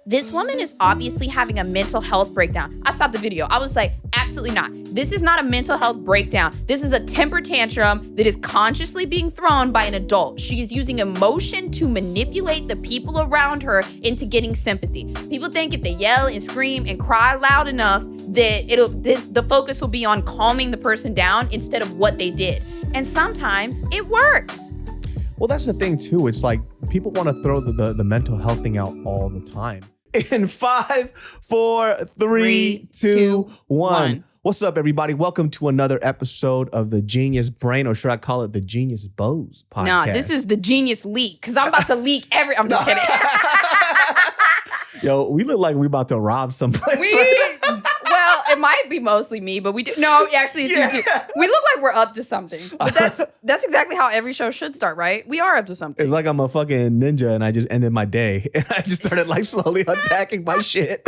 This woman is obviously having a mental health breakdown. I stopped the video. I was like, absolutely not. This is not a mental health breakdown. This is a temper tantrum that is consciously being thrown by an adult. She is using emotion to manipulate the people around her into getting sympathy. People think if they yell and scream and cry loud enough that the focus will be on calming the person down instead of what they did. And sometimes it works. Well, that's the thing too. It's like people want to throw the mental health thing out all the time. In 5, 4, 3, 2, 1. What's up, everybody? Welcome to another episode of the Genius Brain, or should I call it the Genius Boze podcast? No, this is the Genius Leak, because I'm about to leak I'm just kidding. Yo, we look like we about to rob someplace. Well, it might be mostly me, but we do. No, actually, it's you too. We look like we're up to something. But that's exactly how every show should start, right? We are up to something. It's like I'm a fucking ninja and I just ended my day. And I just started like slowly unpacking my shit.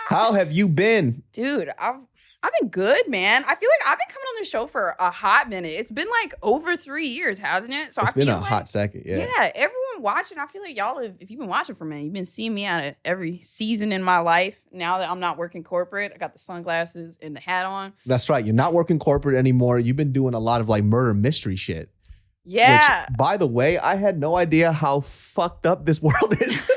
How have you been? Dude, I've been good, man. I feel like I've been coming on the show for a hot minute. It's been like over 3 years, hasn't it? So it's been a hot second, yeah. Yeah, everyone watching, I feel like y'all, if you've been watching for me, you've been seeing me out of every season in my life. Now that I'm not working corporate, I got the sunglasses and the hat on. That's right. You're not working corporate anymore. You've been doing a lot of like murder mystery shit. Yeah. Which, by the way, I had no idea how fucked up this world is.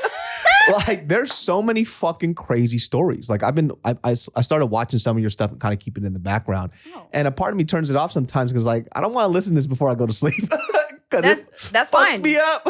Like, there's so many fucking crazy stories. Like, I started watching some of your stuff and kind of keep it in the background. Oh. And a part of me turns it off sometimes because, like, I don't want to listen to this before I go to sleep. That's fucks fine. Me up.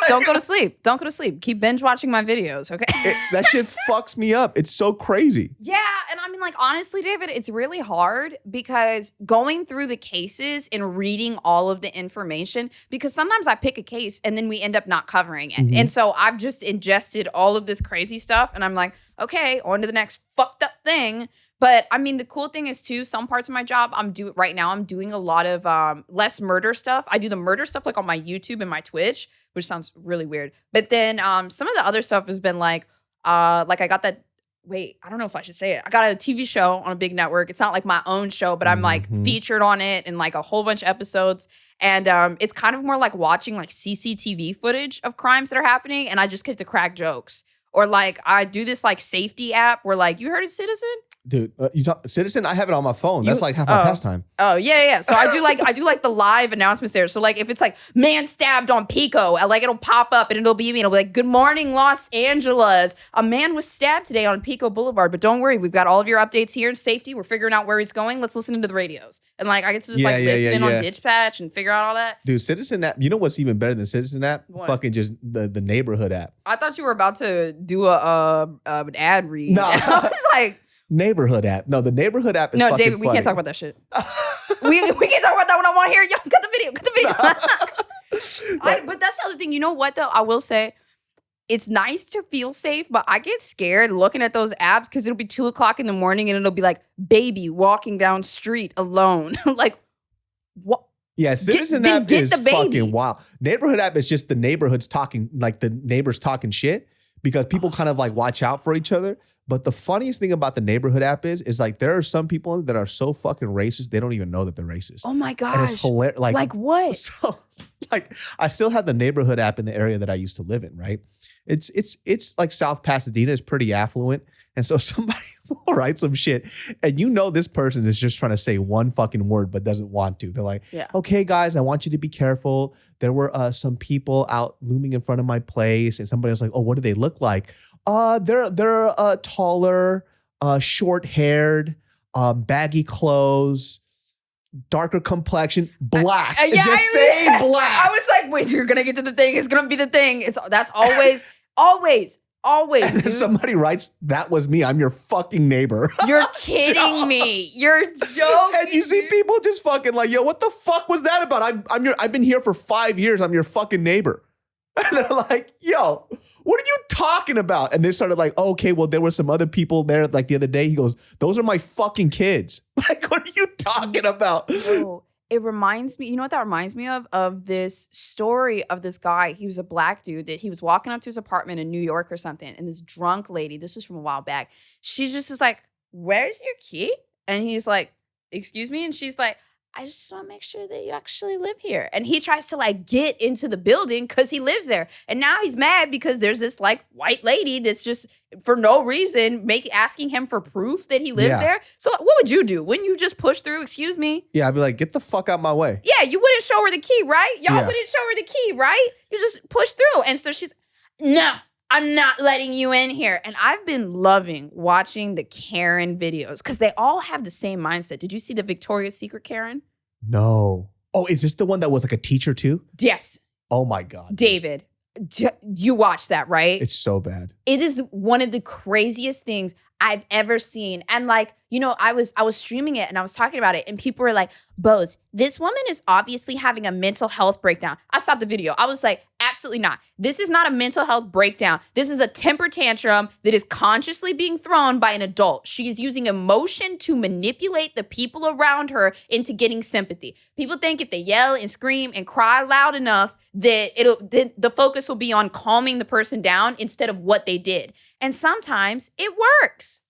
Don't go to sleep. Don't go to sleep. Keep binge watching my videos, okay? That shit fucks me up. It's so crazy. Yeah, and I mean, like, honestly, David, it's really hard because going through the cases and reading all of the information, because sometimes I pick a case and then we end up not covering it. Mm-hmm. And so I've just ingested all of this crazy stuff and I'm like, okay, on to the next fucked up thing. But I mean, the cool thing is too, some parts of my job I'm doing a lot of less murder stuff. I do the murder stuff like on my YouTube and my Twitch, which sounds really weird. But then some of the other stuff has been like I got that. Wait, I don't know if I should say it. I got a TV show on a big network. It's not like my own show, but I'm like featured on it in like a whole bunch of episodes. And it's kind of more like watching like CCTV footage of crimes that are happening. And I just get to crack jokes. Or like I do this like safety app where like, you heard of Citizen? Dude, you talk Citizen? I have it on my phone. That's like half my pastime. Oh, yeah. So I do like the live announcements there. So like if it's like man stabbed on Pico, like it'll pop up and it'll be me. It'll be like, good morning, Los Angeles. A man was stabbed today on Pico Boulevard, but don't worry, we've got all of your updates here in safety. We're figuring out where he's going. Let's listen into the radios. And like I get to just listen in on Dispatch and figure out all that. Dude, Citizen app, you know what's even better than Citizen app? What? Fucking just the neighborhood app. I thought you were about to do an ad read. No. I was like, neighborhood app. No, the neighborhood app is no, fucking David, we funny. can't talk about that shit. we can't talk about that when I'm on here. Yo, cut the video. But that's the other thing. You know what, though? I will say, it's nice to feel safe, but I get scared looking at those apps because it'll be 2 o'clock in the morning and it'll be like, baby walking down street alone. Like, what? Yeah, Citizen app is fucking wild. Neighborhood app is just the neighborhoods talking, like the neighbors talking shit because people kind of like watch out for each other. But the funniest thing about the neighborhood app is like there are some people that are so fucking racist they don't even know that they're racist. Oh my gosh. And it's hilarious. Like what? So like I still have the neighborhood app in the area that I used to live in, right? It's like South Pasadena is pretty affluent. And so somebody will write some shit and you know this person is just trying to say one fucking word but doesn't want to. They're like, okay, guys, I want you to be careful. There were some people out looming in front of my place and somebody was like, oh, what do they look like? They're taller, short-haired, baggy clothes, darker complexion, black. Say black. I was like, wait, you're gonna get to the thing. It's gonna be the thing. That's always. Dude. Somebody writes, that was me. I'm your fucking neighbor. You're kidding me. You're joking. And you see people just fucking like, yo, what the fuck was that about? I've been here for 5 years. I'm your fucking neighbor. And they're like, yo, what are you talking about? And they started like, oh, okay, well, there were some other people there like the other day. He goes, those are my fucking kids. Like, what are you talking about? Oh, it reminds me, you know what that reminds me of? Of this story of this guy. He was a black dude that he was walking up to his apartment in New York or something. And this drunk lady, this was from a while back. She just is like, where's your key? And he's like, excuse me? And she's like, I just want to make sure that you actually live here. And he tries to like get into the building because he lives there. And now he's mad because there's this like white lady that's just for no reason asking him for proof that he lives there. So what would you do? Wouldn't you just push through? Excuse me? Yeah, I'd be like, get the fuck out my way. Yeah, you wouldn't show her the key, right? Y'all wouldn't show her the key, right? You just push through. And so she's, no, I'm not letting you in here. And I've been loving watching the Karen videos because they all have the same mindset. Did you see the Victoria's Secret Karen? No. Oh, is this the one that was like a teacher too? Yes. Oh my God. David, you watched that, right? It's so bad. It is one of the craziest things I've ever seen. And like, you know, I was streaming it and I was talking about it and people were like, Boze, this woman is obviously having a mental health breakdown. I stopped the video. I was like, absolutely not. This is not a mental health breakdown. This is a temper tantrum that is consciously being thrown by an adult. She is using emotion to manipulate the people around her into getting sympathy. People think if they yell and scream and cry loud enough that the focus will be on calming the person down instead of what they did. And sometimes it works.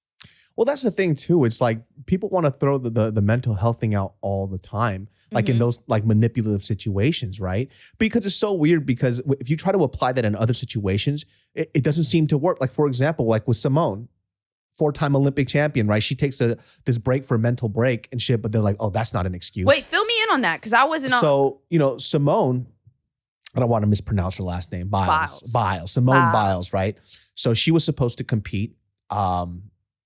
Well, that's the thing too. It's like people want to throw the mental health thing out all the time, like in those like manipulative situations, right? Because it's so weird because if you try to apply that in other situations, it doesn't seem to work. Like for example, like with Simone, 4-time Olympic champion, right? She takes this break for a mental break and shit, but they're like, oh, that's not an excuse. Wait, fill me in on that because I wasn't on. So, you know, Simone, I don't want to mispronounce her last name, Biles. Simone Biles, right? So she was supposed to compete.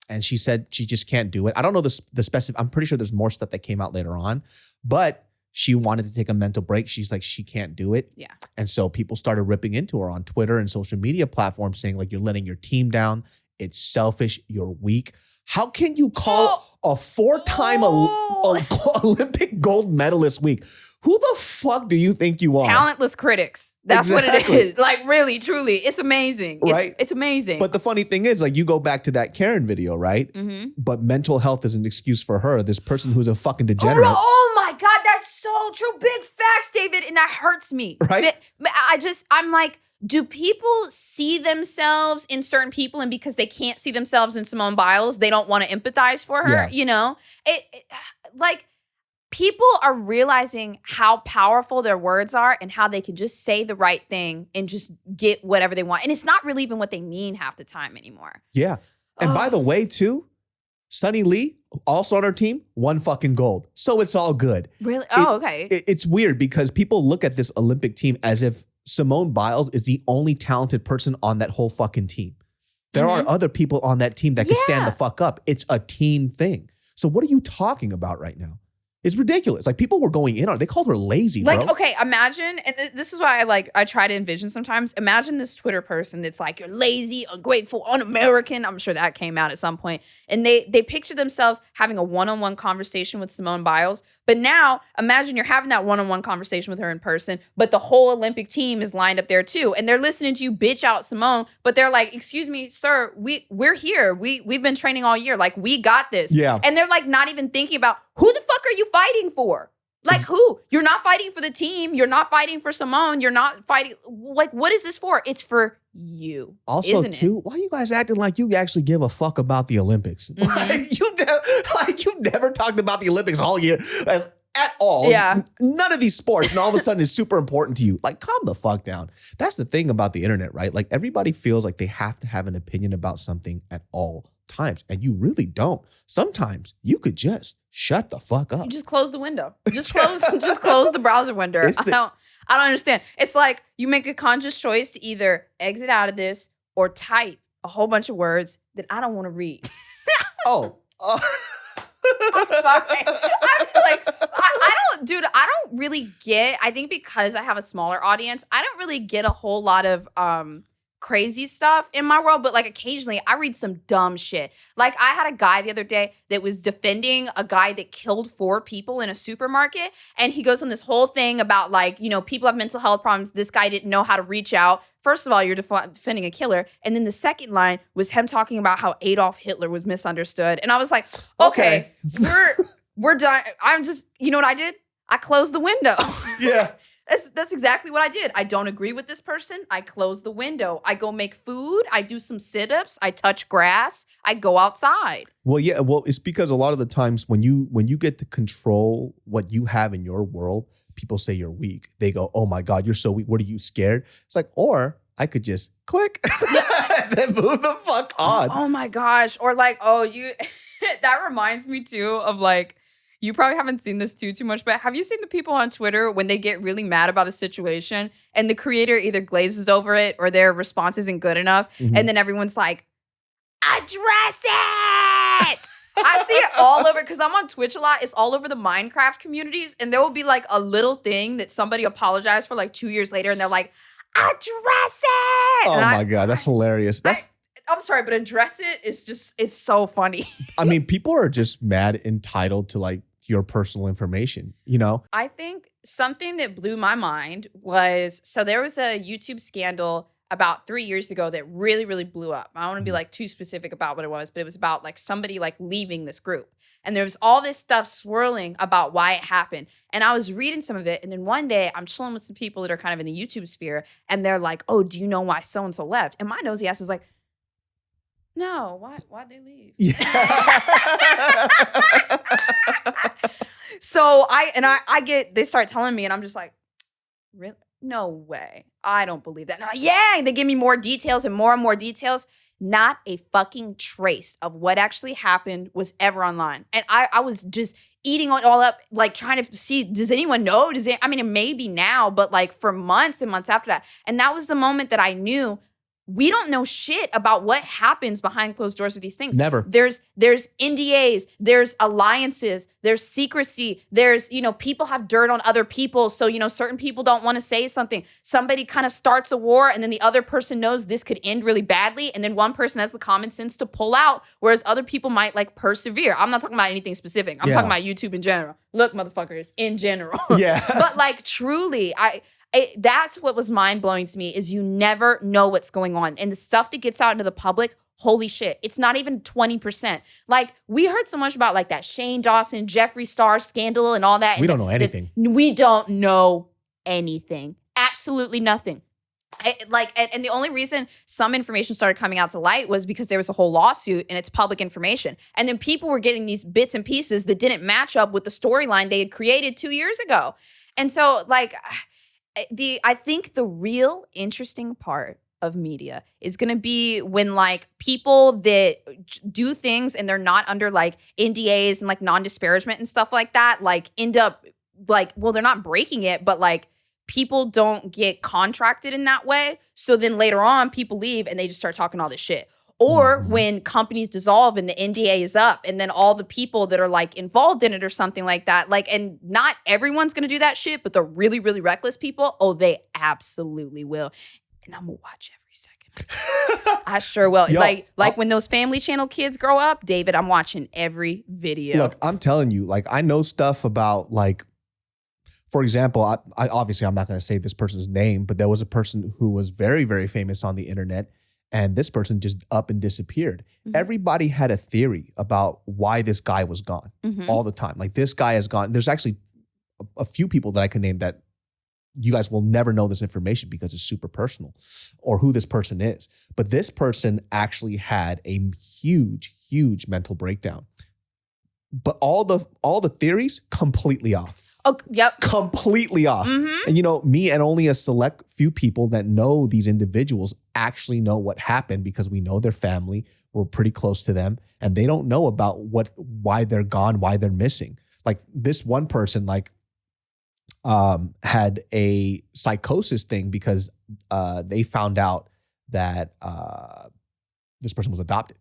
And she said she just can't do it. I don't know the specific. I'm pretty sure there's more stuff that came out later on, but she wanted to take a mental break. She's like, she can't do it. Yeah. And so people started ripping into her on Twitter and social media platforms saying like, you're letting your team down. It's selfish. You're weak. How can you call a 4-time Olympic gold medalist weak? Who the fuck do you think you are? Talentless critics. That's what it is. Like really, truly. It's amazing. Right? It's amazing. But the funny thing is like you go back to that Karen video, right? Mm-hmm. But mental health is an excuse for her. This person who's a fucking degenerate. Oh my God, that's so true. Big facts, David. And that hurts me. Right? I'm like, do people see themselves in certain people and because they can't see themselves in Simone Biles, they don't want to empathize for her? Yeah. You know? Like people are realizing how powerful their words are and how they can just say the right thing and just get whatever they want. And it's not really even what they mean half the time anymore. Yeah. And by the way, too, Sunny Lee, also on her team, won fucking gold. So it's all good. Really? Oh, okay. It's weird because people look at this Olympic team as if Simone Biles is the only talented person on that whole fucking team. There are other people on that team that can stand the fuck up. It's a team thing. So what are you talking about right now? It's ridiculous. Like people were going in on it. They called her lazy, bro. Like, okay, imagine, and this is why I try to envision sometimes. Imagine this Twitter person that's like, you're lazy, ungrateful, un-American. I'm sure that came out at some point. And they picture themselves having a one-on-one conversation with Simone Biles. But now imagine you're having that one-on-one conversation with her in person, but the whole Olympic team is lined up there too. And they're listening to you bitch out Simone, but they're like, excuse me, sir, we're here. We've been training all year. Like, we got this. Yeah. And they're like not even thinking about who the fuck are you fighting for? Like who? You're not fighting for the team. You're not fighting for Simone. You're not fighting. Like, what is this for? It's for you. Also, too, why are you guys acting like you actually give a fuck about the Olympics? Like you've never talked about the Olympics all year at all. Yeah. None of these sports, and all of a sudden it's super important to you. Like, calm the fuck down. That's the thing about the internet, right? Like everybody feels like they have to have an opinion about something at all times, and you really don't. Sometimes you could just shut the fuck up. You just close the window. Just close the browser window. I don't understand. It's like you make a conscious choice to either exit out of this or type a whole bunch of words that I don't want to read. I'm sorry. I don't really get, I think because I have a smaller audience, I don't really get a whole lot of crazy stuff in my world, but like occasionally I read some dumb shit. Like I had a guy the other day that was defending a guy that killed 4 people in a supermarket, and he goes on this whole thing about like, you know, people have mental health problems. This guy didn't know how to reach out. First of all, you're defending a killer. And then the second line was him talking about how Adolf Hitler was misunderstood. And I was like, okay. we're done. I'm just, you know what I did? I closed the window. Yeah. That's exactly what I did. I don't agree with this person. I close the window. I go make food. I do some sit-ups. I touch grass. I go outside. Well, yeah. Well, it's because a lot of the times when you get to control what you have in your world, people say you're weak. They go, "Oh my God, you're so weak. What are you scared?" It's like, or I could just click and then move the fuck on. Oh my gosh. Or like, you that reminds me too of like, you probably haven't seen this too much, but have you seen the people on Twitter when they get really mad about a situation and the creator either glazes over it or their response isn't good enough, and then everyone's like, address it! I see it all over because I'm on Twitch a lot. It's all over the Minecraft communities, and there will be like a little thing that somebody apologized for like 2 years later, and they're like, address it! Oh my God, that's hilarious. I'm sorry, but address it is just, it's so funny. I mean, people are just mad entitled to like your personal information, you know? I think something that blew my mind was, so there was a YouTube scandal about 3 years ago that really, really blew up. I don't want to be like too specific about what it was, but it was about like somebody like leaving this group. And there was all this stuff swirling about why it happened. And I was reading some of it. And then one day I'm chilling with some people that are kind of in the YouTube sphere. And they're like, oh, do you know why so-and-so left? And my nosy ass is like, no, why'd they leave? Yeah. So they start telling me and I'm just like, really? No way. I don't believe that. And I'm like, yeah, and they give me more details and more details. Not a fucking trace of what actually happened was ever online. And I was just eating it all up, like trying to see, does anyone know? I mean, it may be now, but like for months and months after that. And that was the moment that I knew we don't know shit about what happens behind closed doors with these things. Never. There's NDAs, there's alliances, there's secrecy, there's, people have dirt on other people. So, certain people don't want to say something. Somebody kind of starts a war and then the other person knows this could end really badly. And then one person has the common sense to pull out, whereas other people might like persevere. I'm not talking about anything specific. I'm talking about YouTube in general. Look, motherfuckers, in general. Yeah. But like truly, that's what was mind-blowing to me is you never know what's going on. And the stuff that gets out into the public, holy shit, it's not even 20%. Like, we heard so much about like that Shane Dawson, Jeffree Star scandal and all that. We don't know anything. We don't know anything. Absolutely nothing. And the only reason some information started coming out to light was because there was a whole lawsuit and it's public information. And then people were getting these bits and pieces that didn't match up with the storyline they had created 2 years ago. And so like... I think the real interesting part of media is going to be when like people that do things and they're not under like NDAs and like non-disparagement and stuff like that, like end up like, well, they're not breaking it, but like people don't get contracted in that way. So then later on people leave and they just start talking all this shit. Or when companies dissolve and the NDA is up and then all the people that are like involved in it or something like that, like, and not everyone's going to do that shit, but the really, really reckless people, oh, they absolutely will. And I'm going to watch every second. I sure will. Yo, like when those Family Channel kids grow up, David, I'm watching every video. Look, I'm telling you, like, I know stuff about like, for example, I obviously I'm not going to say this person's name, but there was a person who was very, very famous on the internet. And this person just up and disappeared. Everybody had a theory about why this guy was gone all the time. Like, this guy is gone. There's actually a few people that I can name that you guys will never know this information because it's super personal or who this person is. But this person actually had a huge, huge mental breakdown. But all the theories completely off. Oh, yep. Completely off. And me and only a select few people that know these individuals actually know what happened because we know their family. We're pretty close to them and they don't know about why they're gone, why they're missing. Like this one person had a psychosis thing because they found out that this person was adopted.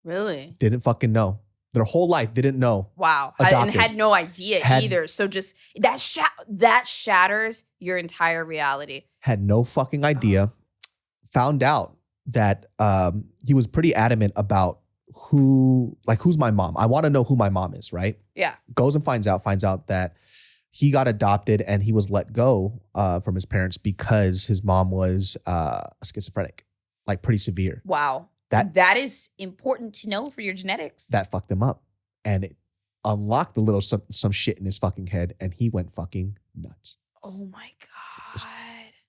Really? Didn't fucking know. Their whole life didn't know. Wow. And had no idea either. So just that shatters your entire reality. Had no fucking idea. Found out that he was pretty adamant about who's my mom. I want to know who my mom is, right? Yeah. Goes and finds out that he got adopted and he was let go from his parents because his mom was schizophrenic, like pretty severe. Wow. That is important to know for your genetics. That fucked him up. And it unlocked a little some shit in his fucking head and he went fucking nuts. Oh my God.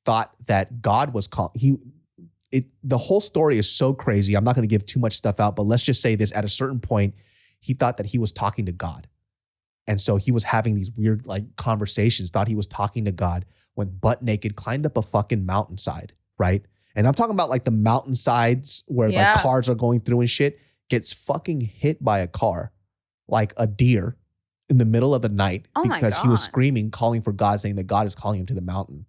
Thought that God was calling. The whole story is so crazy. I'm not going to give too much stuff out, but let's just say this. At a certain point, he thought that he was talking to God. And so he was having these weird like conversations, thought he was talking to God, went butt naked, climbed up a fucking mountainside, right? And I'm talking about like the mountainsides where like cars are going through and shit, gets fucking hit by a car, like a deer in the middle of the night because he was screaming, calling for God, saying that God is calling him to the mountain.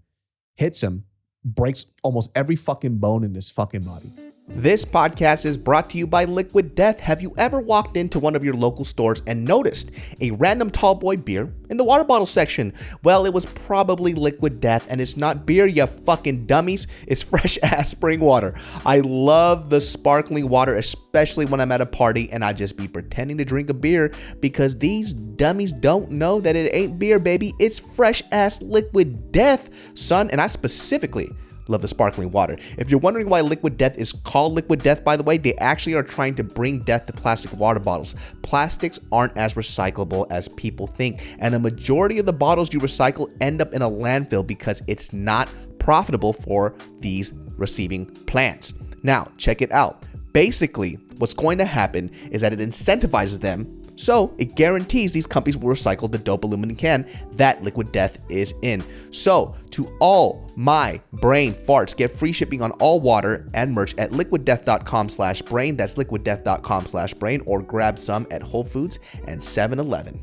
Hits him, breaks almost every fucking bone in his fucking body. This podcast is brought to you by Liquid Death. Have you ever walked into one of your local stores and noticed a random tall boy beer in the water bottle section? Well, it was probably Liquid Death, and it's not beer, you fucking dummies. It's fresh ass spring water. I love the sparkling water, especially when I'm at a party and I just be pretending to drink a beer because these dummies don't know that it ain't beer, baby. It's fresh ass Liquid Death, son. And I specifically love the sparkling water. If you're wondering why Liquid Death is called Liquid Death, by the way, they actually are trying to bring death to plastic water bottles. Plastics aren't as recyclable as people think, and a majority of the bottles you recycle end up in a landfill because it's not profitable for these receiving plants. Now, check it out. Basically, what's going to happen is that it incentivizes them, so it guarantees these companies will recycle the dope aluminum can that Liquid Death is in. So to all my brain farts, get free shipping on all water and merch at liquiddeath.com/brain. That's liquiddeath.com/brain, or grab some at Whole Foods and 7-Eleven.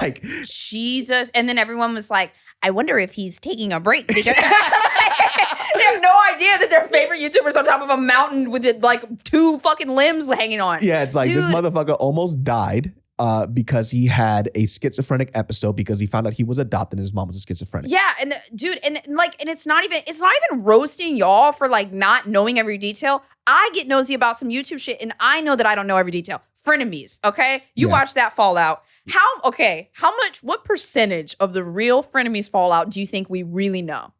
Like, Jesus. And then everyone was like, I wonder if he's taking a break. Because they have no idea that their favorite YouTuber's on top of a mountain with like 2 fucking limbs hanging on. Yeah, it's like, this motherfucker almost died because he had a schizophrenic episode because he found out he was adopted and his mom was a schizophrenic. Yeah, and dude, and it's not even roasting y'all for like not knowing every detail. I get nosy about some YouTube shit and I know that I don't know every detail. Frenemies, okay? You watch that Fallout. What percentage of the real Frenemies Fallout do you think we really know?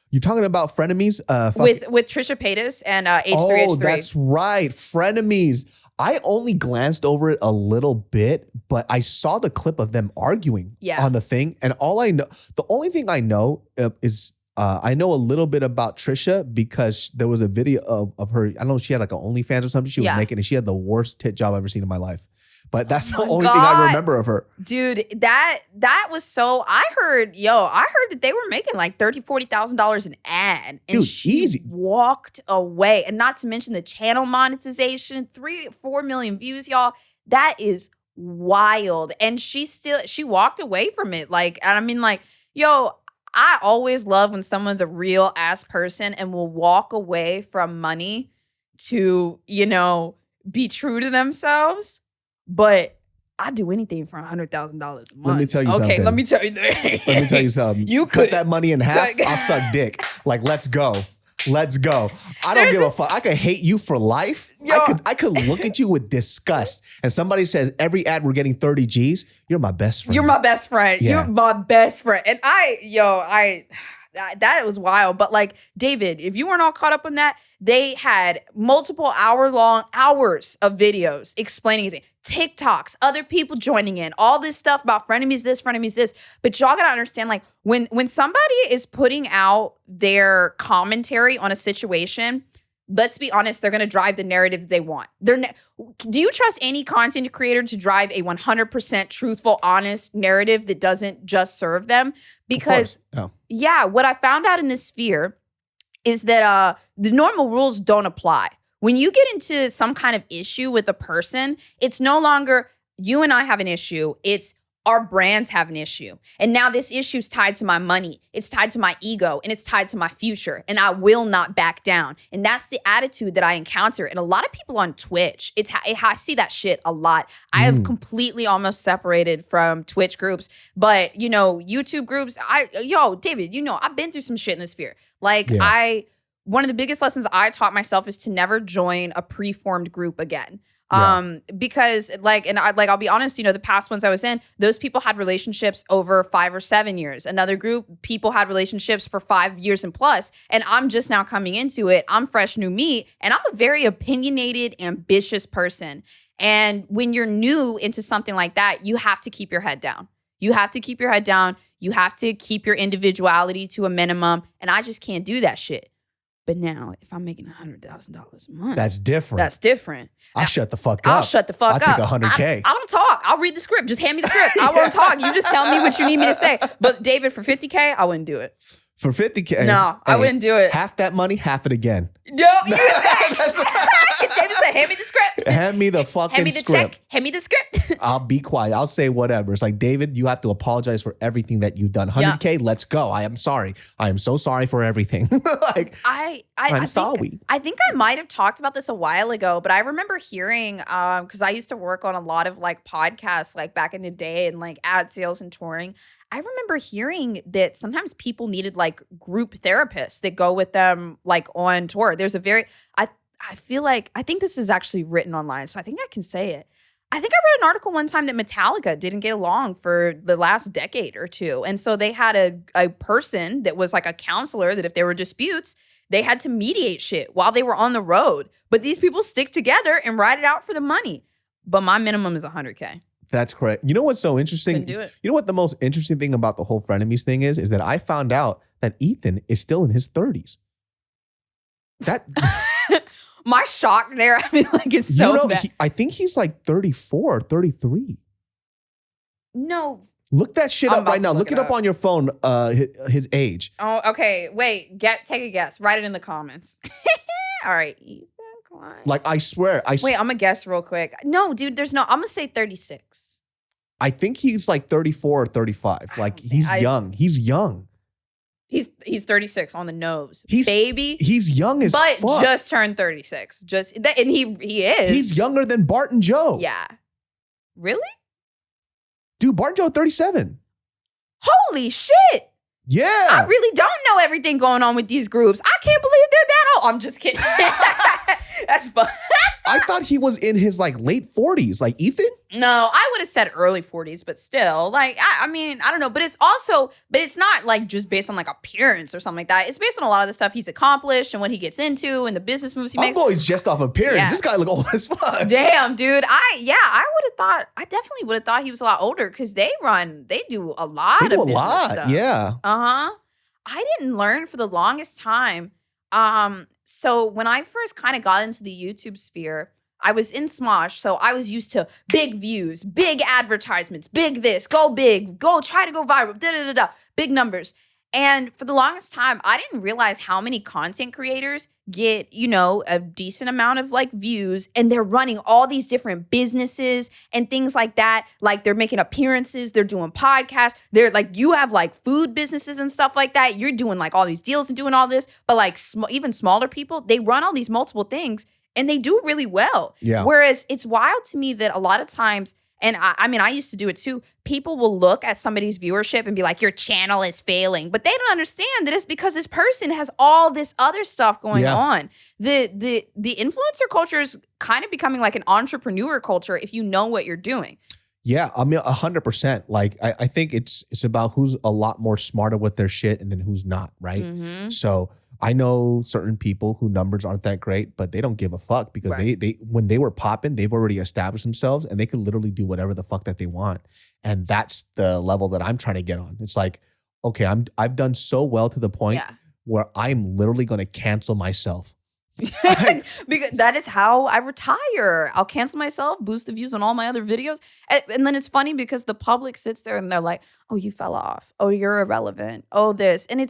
You're talking about Frenemies? With Trisha Paytas and H3H3. Oh, that's right. Frenemies. I only glanced over it a little bit, but I saw the clip of them arguing on the thing. And the only thing I know is I know a little bit about Trisha because there was a video of her. I don't know, she had like an OnlyFans or something. She was naked and she had the worst tit job I've ever seen in my life. But that's the only thing I remember of her. Dude, that was so, I heard that they were making like $30,000, $40,000 an ad. And dude, she easy. Walked away. And not to mention the channel monetization, 3-4 million views, y'all. That is wild. And she walked away from it. Like, and I mean, like, yo, I always love when someone's a real ass person and will walk away from money to, be true to themselves. But I'd do anything for $100,000 a month. Let me tell you something. Okay, let me tell you that. Let me tell you something. You cut that money in half, I'll suck dick. Like, let's go. Let's go. I don't give a fuck. I could hate you for life. Yo. I could look at you with disgust. And somebody says, every ad we're getting 30 G's, you're my best friend. You're my best friend. Yeah. You're my best friend. And that was wild. But like, David, if you weren't all caught up on that, they had multiple hours of videos explaining things. TikToks, other people joining in, all this stuff about frenemies this, frenemies this. But y'all gotta understand, like, when somebody is putting out their commentary on a situation, let's be honest, they're gonna drive the narrative that they want. Do you trust any content creator to drive a 100% truthful, honest narrative that doesn't just serve them? Because, what I found out in this sphere is that the normal rules don't apply. When you get into some kind of issue with a person, it's no longer you and I have an issue. It's our brands have an issue. And now this issue is tied to my money. It's tied to my ego and it's tied to my future. And I will not back down. And that's the attitude that I encounter. And a lot of people on Twitch, I see that shit a lot. I have completely almost separated from Twitch groups. But, YouTube groups, David, I've been through some shit in this sphere. Like, one of the biggest lessons I taught myself is to never join a preformed group again. Because I'll be honest, the past ones I was in, those people had relationships over 5 or 7 years. Another group, people had relationships for 5 years and plus. And I'm just now coming into it. I'm fresh new meat. And I'm a very opinionated, ambitious person. And when you're new into something like that, you have to keep your head down. You have to keep your head down. You have to keep your individuality to a minimum. And I just can't do that shit. But now, if I'm making $100,000 a month, That's different. That's different. I'll shut the fuck up. I'll shut the fuck up. I'll take $100K. I don't talk. I'll read the script. Just hand me the script. I won't talk. You just tell me what you need me to say. But David, for $50K, I wouldn't do it. For $50K? No, I wouldn't do it. Half that money, half it again. No, you David said, hand me the script. Hand me the fucking hand me the script. check. Hand me the script. I'll be quiet. I'll say whatever. It's like, David, you have to apologize for everything that you've done. $100K, let's go. I am sorry. I am so sorry for everything. Like, I'm sorry. I think I might have talked about this a while ago, but I remember hearing, because I used to work on a lot of like podcasts like back in the day and like ad sales and touring. I remember hearing that sometimes people needed like group therapists that go with them like on tour. There's a very, I feel like, I think this is actually written online, so I think I can say it. I think I read an article one time that Metallica didn't get along for the last decade or two. And so they had a person that was like a counselor that if there were disputes, they had to mediate shit while they were on the road. But these people stick together and ride it out for the money. But my minimum is $100K. That's correct. You know what's so interesting? Couldn't do it. You know what the most interesting thing about the whole frenemies thing is that I found out that Ethan is still in his 30s. That my shock there, I mean, like it's so bad. I think he's like 34 or 33. No. Look that shit up right now. Look it up on your phone, his age. Oh, okay. Wait, take a guess. Write it in the comments. All right. Like, I swear. Wait, I'm going to guess real quick. No, dude, I'm going to say 36. I think he's like 34 or 35. Like, he's young. He's young. He's 36 on the nose. Baby. He's young as fuck. But just turned 36. And he is. He's younger than Bart and Joe. Yeah. Really? Dude, Bart and Joe 37. Holy shit. Yeah. I really don't know everything going on with these groups. I can't believe they're that old. I'm just kidding. That's fun. I thought he was in his like late 40s, like Ethan. No, I would have said early 40s, but still, like, I mean, I don't know. But it's not like just based on like appearance or something like that. It's based on a lot of the stuff he's accomplished and what he gets into and the business moves he makes. I'm always just off appearance. Yeah. This guy look old as fuck. Damn, dude. I definitely would have thought he was a lot older because they do a lot of business stuff. Yeah. Uh-huh. I didn't learn for the longest time. So when I first kind of got into the YouTube sphere, I was in Smosh, so I was used to big views, big advertisements, big this, go big, go try to go viral, da-da-da-da, big numbers. And for the longest time, I didn't realize how many content creators get, a decent amount of like views and they're running all these different businesses and things like that. Like they're making appearances, they're doing podcasts. They're like, you have like food businesses and stuff like that. You're doing like all these deals and doing all this. But like even smaller people, they run all these multiple things and they do really well. Yeah. Whereas it's wild to me that a lot of times, and I mean, I used to do it too. People will look at somebody's viewership and be like, your channel is failing. But they don't understand that it's because this person has all this other stuff going on. The influencer culture is kind of becoming like an entrepreneur culture if you know what you're doing. Yeah, I mean, 100%. Like, I think it's about who's a lot more smarter with their shit and then who's not, right? Mm-hmm. So I know certain people who numbers aren't that great, but they don't give a fuck because they when they were popping, they've already established themselves and they can literally do whatever the fuck that they want. And that's the level that I'm trying to get on. It's like, okay, I've done so well to the point where I'm literally going to cancel myself. Because that is how I retire. I'll cancel myself, boost the views on all my other videos. And then it's funny because the public sits there and they're like, oh, you fell off. Oh, you're irrelevant. Oh, this. And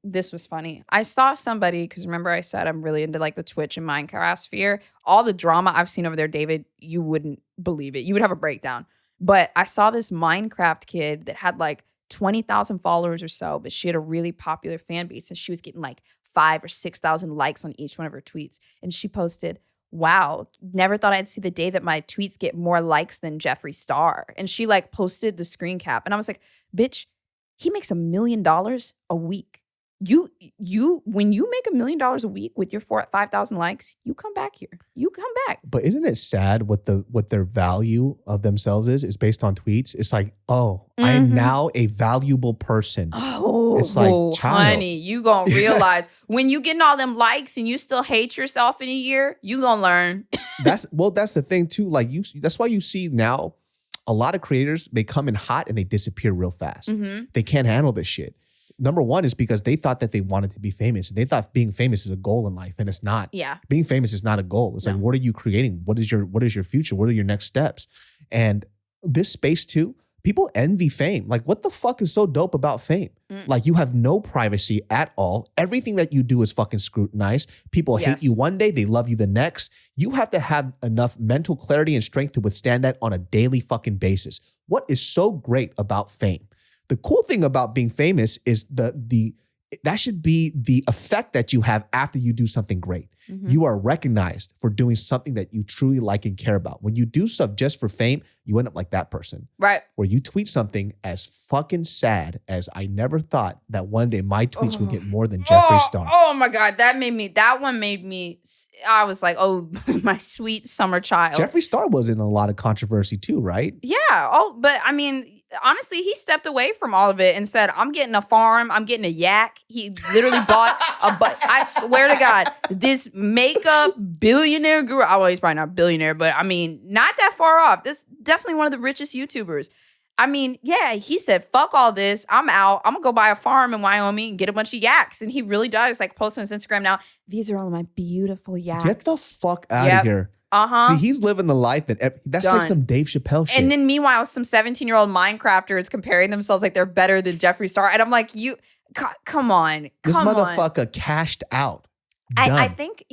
this was funny. I saw somebody, because remember I said I'm really into like the Twitch and Minecraft sphere. All the drama I've seen over there, David, you wouldn't believe it. You would have a breakdown. But I saw this Minecraft kid that had like 20,000 followers or so, but she had a really popular fan base and she was getting like 5,000 or 6,000 likes on each one of her tweets. And she posted, wow, never thought I'd see the day that my tweets get more likes than Jeffree Star. And she like posted the screen cap. And I was like, bitch, he makes $1 million a week. When you make $1 million a week with your 5,000 likes, you come back here. You come back. But isn't it sad what their value of themselves is based on tweets? It's like, oh, I am now a valuable person. Oh, it's like, child. Honey, you gonna realize when you getting all them likes and you still hate yourself in a year, you gonna learn. That's the thing too. Like that's why you see now a lot of creators, they come in hot and they disappear real fast. Mm-hmm. They can't handle this shit. Number one is because they thought that they wanted to be famous. They thought being famous is a goal in life, and it's not. Yeah. Being famous is not a goal. It's like, what are you creating? What is your future? What are your next steps? And this space too, people envy fame. Like, what the fuck is so dope about fame? Like, you have no privacy at all. Everything that you do is fucking scrutinized. People hate you one day, they love you the next. You have to have enough mental clarity and strength to withstand that on a daily fucking basis. What is so great about fame? The cool thing about being famous is that should be the effect that you have after you do something great. Mm-hmm. You are recognized for doing something that you truly like and care about. When you do stuff just for fame, you end up like that person. Right. Where you tweet something as fucking sad as I never thought that one day my tweets would get more than Jeffree Star. Oh my God. That one made me, I was like, oh, my sweet summer child. Jeffree Star was in a lot of controversy too, right? Yeah. Oh, but I mean, honestly, he stepped away from all of it and said, I'm getting a farm. I'm getting a yak. He literally bought I swear to God, this makeup billionaire guru. Well, he's probably not a billionaire, but I mean, not that far off. This is definitely one of the richest YouTubers. I mean, yeah, he said, fuck all this. I'm out. I'm going to go buy a farm in Wyoming and get a bunch of yaks. And he really does, like, post on his Instagram now. These are all my beautiful yaks. Get the fuck out of here. See, he's living the life that's like some Dave Chappelle shit. And then meanwhile, some 17-year-old Minecrafters comparing themselves like they're better than Jeffree Star. And I'm like, come on. This motherfucker cashed out. I think,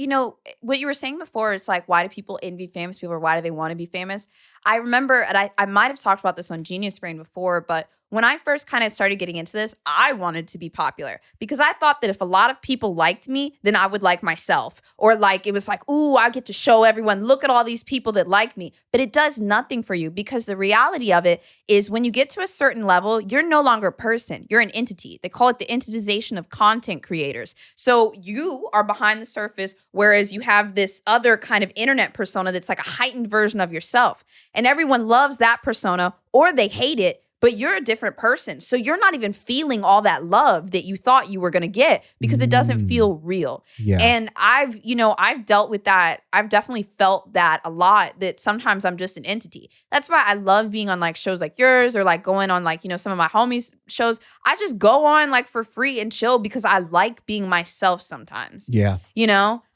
what you were saying before, it's like, why do people envy famous people or why do they want to be famous? I remember, and I might have talked about this on Genius Brain before, but when I first kind of started getting into this, I wanted to be popular because I thought that if a lot of people liked me, then I would like myself. Or like, it was like, ooh, I get to show everyone, look at all these people that like me. But it does nothing for you because the reality of it is when you get to a certain level, you're no longer a person. You're an entity. They call it the entitization of content creators. So you are behind the surface, whereas you have this other kind of internet persona that's like a heightened version of yourself. And everyone loves that persona or they hate it. But you're a different person. So you're not even feeling all that love that you thought you were going to get because it doesn't feel real. Yeah. And I've dealt with that. I've definitely felt that a lot, that sometimes I'm just an entity. That's why I love being on like shows like yours or like going on like, some of my homies' shows. I just go on like for free and chill because I like being myself sometimes. Yeah.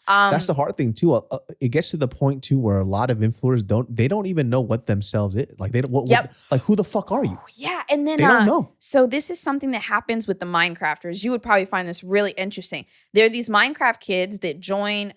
That's the hard thing too. It gets to the point too where a lot of influencers don't even know what themselves is. Like they don't. Like who the fuck are you? Yeah, and then they don't know. So this is something that happens with the Minecrafters. You would probably find this really interesting. There are these Minecraft kids that join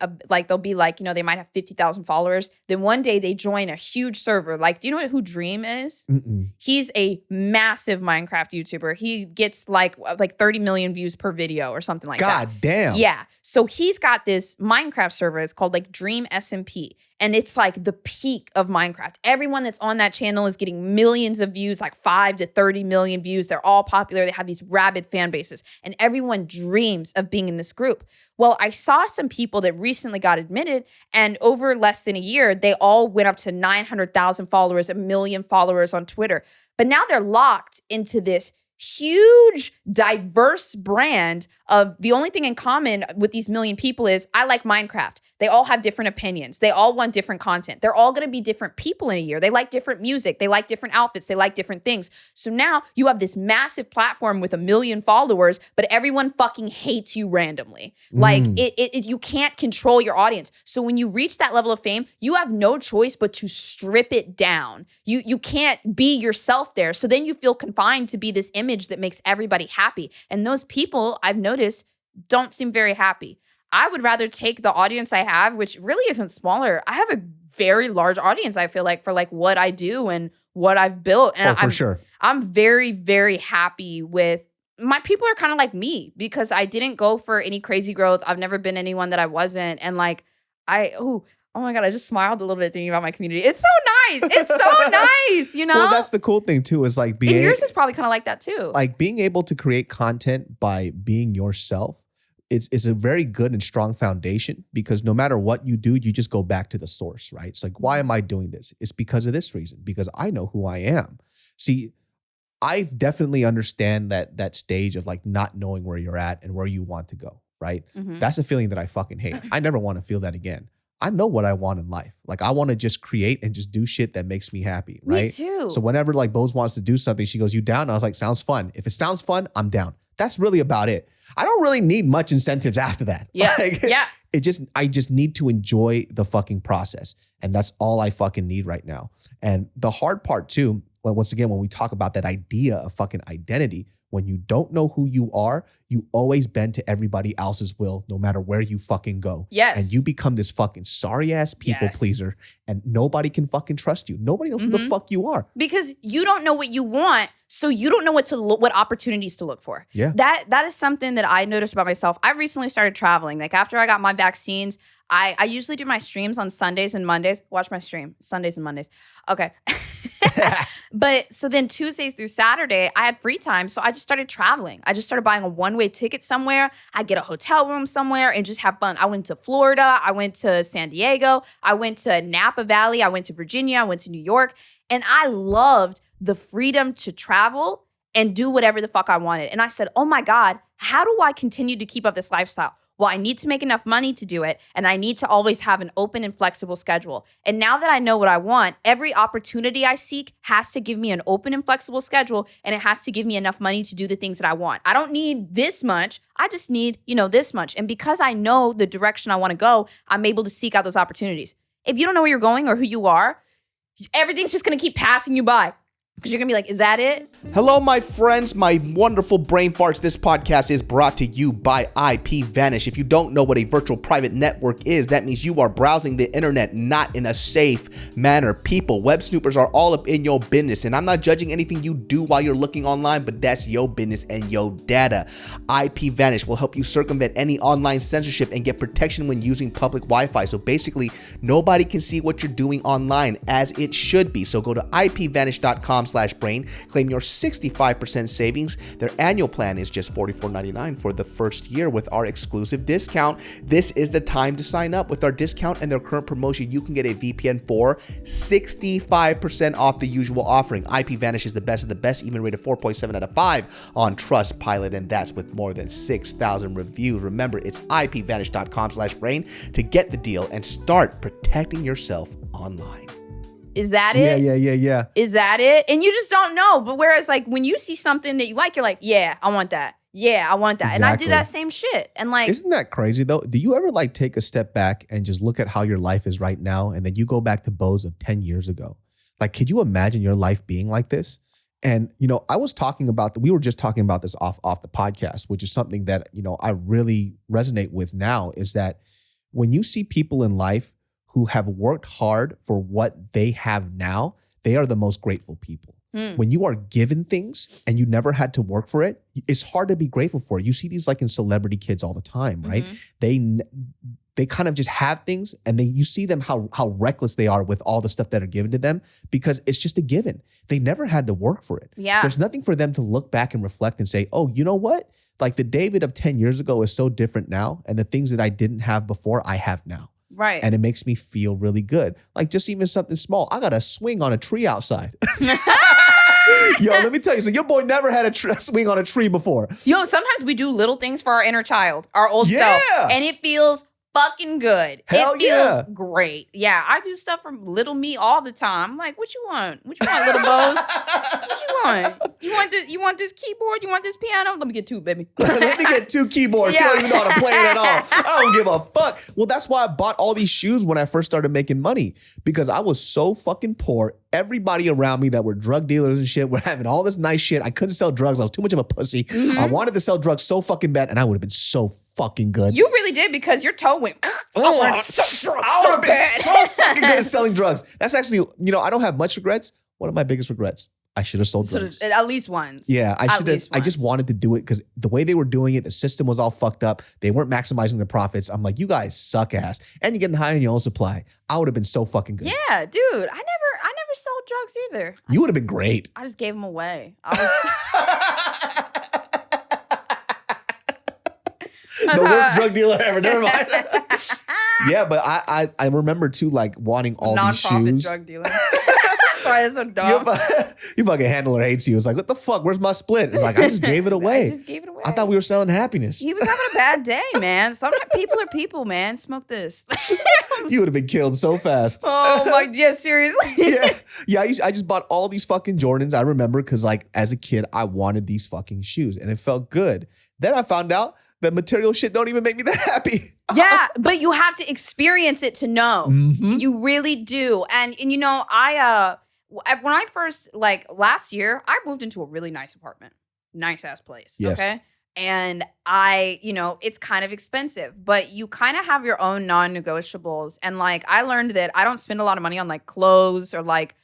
they'll be like, they might have 50,000 followers. Then one day they join a huge server. Like, do you know who Dream is? Mm-mm. He's a massive Minecraft YouTuber. He gets like 30 million views per video or something like that. God damn. Yeah. So he's got this Minecraft server. It's called like Dream SMP. And it's like the peak of Minecraft. Everyone that's on that channel is getting millions of views, like 5 to 30 million views. They're all popular. They have these rabid fan bases. And everyone dreams of being in this group. Well, I saw some people that recently got admitted, and over less than a year, they all went up to 900,000 followers, 1 million followers on Twitter. But now they're locked into this huge, diverse brand of the only thing in common with these million people is I like Minecraft. They all have different opinions. They all want different content. They're all going to be different people in a year. They like different music. They like different outfits. They like different things. So now you have this massive platform with 1 million followers, but everyone fucking hates you randomly. Like you can't control your audience. So when you reach that level of fame, you have no choice but to strip it down. You can't be yourself there. So then you feel confined to be this image that makes everybody happy. And those people, I've noticed, don't seem very happy. I would rather take the audience I have, which really isn't smaller. I have a very large audience, I feel like, for like what I do and what I've built. And for sure. I'm very, very happy with my people are kind of like me because I didn't go for any crazy growth. I've never been anyone that I wasn't. And like, oh my God, I just smiled a little bit thinking about my community. It's so nice. It's so nice, Well, that's the cool thing too, is like being. And yours is probably kind of like that too. Like being able to create content by being yourself. It's a very good and strong foundation because no matter what you do, you just go back to the source, right? It's like, why am I doing this? It's because of this reason, because I know who I am. See, I definitely understand that stage of like not knowing where you're at and where you want to go, right? Mm-hmm. That's a feeling that I fucking hate. I never want to feel that again. I know what I want in life. Like I want to just create and just do shit that makes me happy, right? Me too. So whenever like Boze wants to do something, she goes, "You down?" I was like, "Sounds fun." If it sounds fun, I'm down. That's really about it. I don't really need much incentives after that. Yeah. Like, Yeah. I just need to enjoy the fucking process. And that's all I fucking need right now. And the hard part too, once again, when we talk about that idea of fucking identity, when you don't know who you are, you always bend to everybody else's will, no matter where you fucking go. Yes. And you become this fucking sorry ass people pleaser, and nobody can fucking trust you. Nobody knows who the fuck you are. Because you don't know what you want, so you don't know what opportunities to look for. Yeah. That is something that I noticed about myself. I recently started traveling. Like after I got my vaccines, I usually do my streams on Sundays and Mondays. Watch my stream, Sundays and Mondays. Okay. But so then Tuesdays through Saturday, I had free time. So I just started traveling. I just started buying a one-way ticket somewhere. I get a hotel room somewhere and just have fun. I went to Florida. I went to San Diego. I went to Napa Valley. I went to Virginia. I went to New York. And I loved the freedom to travel and do whatever the fuck I wanted. And I said, oh my God, how do I continue to keep up this lifestyle? Well, I need to make enough money to do it, and I need to always have an open and flexible schedule. And now that I know what I want, every opportunity I seek has to give me an open and flexible schedule, and it has to give me enough money to do the things that I want. I don't need this much. I just need, this much. And because I know the direction I want to go, I'm able to seek out those opportunities. If you don't know where you're going or who you are, everything's just going to keep passing you by. Because you're going to be like, is that it? Hello, my friends, my wonderful brain farts. This podcast is brought to you by IPVanish. If you don't know what a virtual private network is, that means you are browsing the internet not in a safe manner. People, web snoopers are all up in your business, and I'm not judging anything you do while you're looking online, but that's your business and your data. IPVanish will help you circumvent any online censorship and get protection when using public Wi-Fi. So basically, nobody can see what you're doing online, as it should be. So go to ipvanish.com/brain, claim your 65% savings. Their annual plan is just $44.99 for the first year with our exclusive discount. This is the time to sign up. With our discount and their current promotion, you can get a VPN for 65% off the usual offering. IPVanish is the best of the best, even rated 4.7 out of 5 on Trustpilot, and that's with more than 6,000 reviews. Remember, it's ipvanish.com/brain to get the deal and start protecting yourself online. Is that it? Yeah. Is that it? And you just don't know. But whereas like when you see something that you like, you're like, yeah, I want that. Yeah, I want that. Exactly. And I do that same shit. And like, isn't that crazy though? Do you ever like take a step back and just look at how your life is right now, and then you go back to Boze of 10 years ago? Like, could you imagine your life being like this? And, I was talking about we were just talking about this off the podcast, which is something that, I really resonate with now, is that when you see people in life who have worked hard for what they have now, they are the most grateful people. When you are given things and you never had to work for it, it's hard to be grateful for it. You see these like in celebrity kids all the time, right? They kind of just have things, and then you see them how reckless they are with all the stuff that are given to them because it's just a given. They never had to work for it. Yeah. There's nothing for them to look back and reflect and say, oh, you know what? Like the David of 10 years ago is so different now, and the things that I didn't have before, I have now. right. And it makes me feel really good. Like just even something small. I got a swing on a tree outside. Yo, let me tell you. So your boy never had a swing on a tree before. Yo, sometimes we do little things for our inner child, our old self. And it feels fucking good. Hell it feels great. Yeah, I do stuff for little me all the time. I'm like, what you want? What you want, little Boze? What you want? You want this keyboard? You want this piano? Let me get two, baby. Let me get two keyboards. You don't even know how to play it at all. I don't give a fuck. Well, that's why I bought all these shoes when I first started making money, because I was so fucking poor. Everybody around me that were drug dealers and shit were having all this nice shit. I couldn't sell drugs. I was too much of a pussy. I wanted to sell drugs so fucking bad, and I would have been so fucking good. You really did, because your toe went. I would have been so fucking good at selling drugs. That's actually, I don't have much regrets. One of my biggest regrets, I should have sold drugs. At least once. Yeah, I should have. I just wanted to do it because the way they were doing it, the system was all fucked up. They weren't maximizing their profits. I'm like, you guys suck ass. And you're getting high on your own supply. I would have been so fucking good. Yeah, dude. I never sold drugs either. You would have been great. I just gave them away. I was the worst drug dealer ever. Never mind. Yeah, but I remember too, like wanting all these shoes. Non-profit drug dealer. why it's so dumb. Your fucking handler hates you. It's like, what the fuck? Where's my split? It's like, I just gave it away. I thought we were selling happiness. He was having a bad day, man. Sometimes people are people, man. Smoke this. You would have been killed so fast. Oh my, yeah, seriously. Yeah. I just bought all these fucking Jordans. I remember because like as a kid, I wanted these fucking shoes and it felt good. Then I found out that material shit don't even make me that happy. Yeah, but you have to experience it to know. Mm-hmm. You really do. And you know, when I first, like last year, I moved into a really nice apartment. Nice ass place. Yes. Okay. And it's kind of expensive, but you kind of have your own non-negotiables. And like, I learned that I don't spend a lot of money on like clothes or like,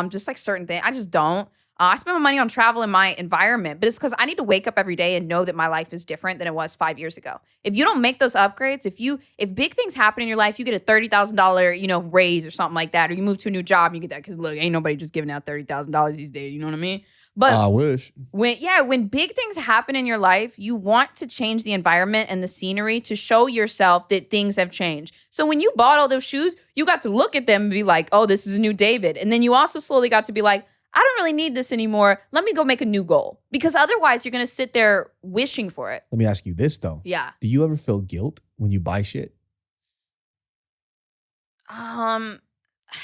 just like certain things. I just don't. I spend my money on travel in my environment, but it's because I need to wake up every day and know that my life is different than it was 5 years ago. If you don't make those upgrades, if big things happen in your life, you get a $30,000, raise or something like that, or you move to a new job and you get that. Because look, ain't nobody just giving out $30,000 these days. You know what I mean? But I wish. When big things happen in your life, you want to change the environment and the scenery to show yourself that things have changed. So when you bought all those shoes, you got to look at them and be like, oh, this is a new David. And then you also slowly got to be like, I don't really need this anymore. Let me go make a new goal. Because otherwise you're going to sit there wishing for it. Let me ask you this though. Yeah. Do you ever feel guilt when you buy shit?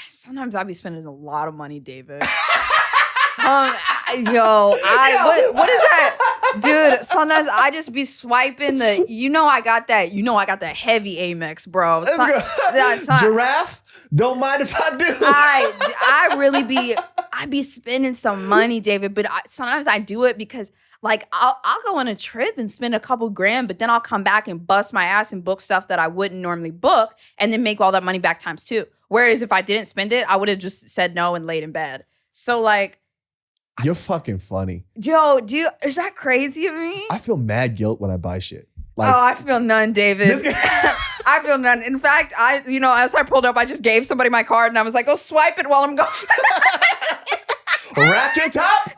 Sometimes I be spending a lot of money, David. What is that? Dude, sometimes I just be swiping I got that heavy Amex, bro. Giraffe? Don't mind if I do. I be spending some money, David, but sometimes I do it because like I'll go on a trip and spend a couple grand, but then I'll come back and bust my ass and book stuff that I wouldn't normally book and then make all that money back times two. Whereas if I didn't spend it, I would have just said no and laid in bed. So like, you're fucking funny. Yo, is that crazy of me? I feel mad guilt when I buy shit. Like, I feel none, David. I feel none. In fact, as I pulled up, I just gave somebody my card and I was like, oh, swipe it while I'm going. Rack it up.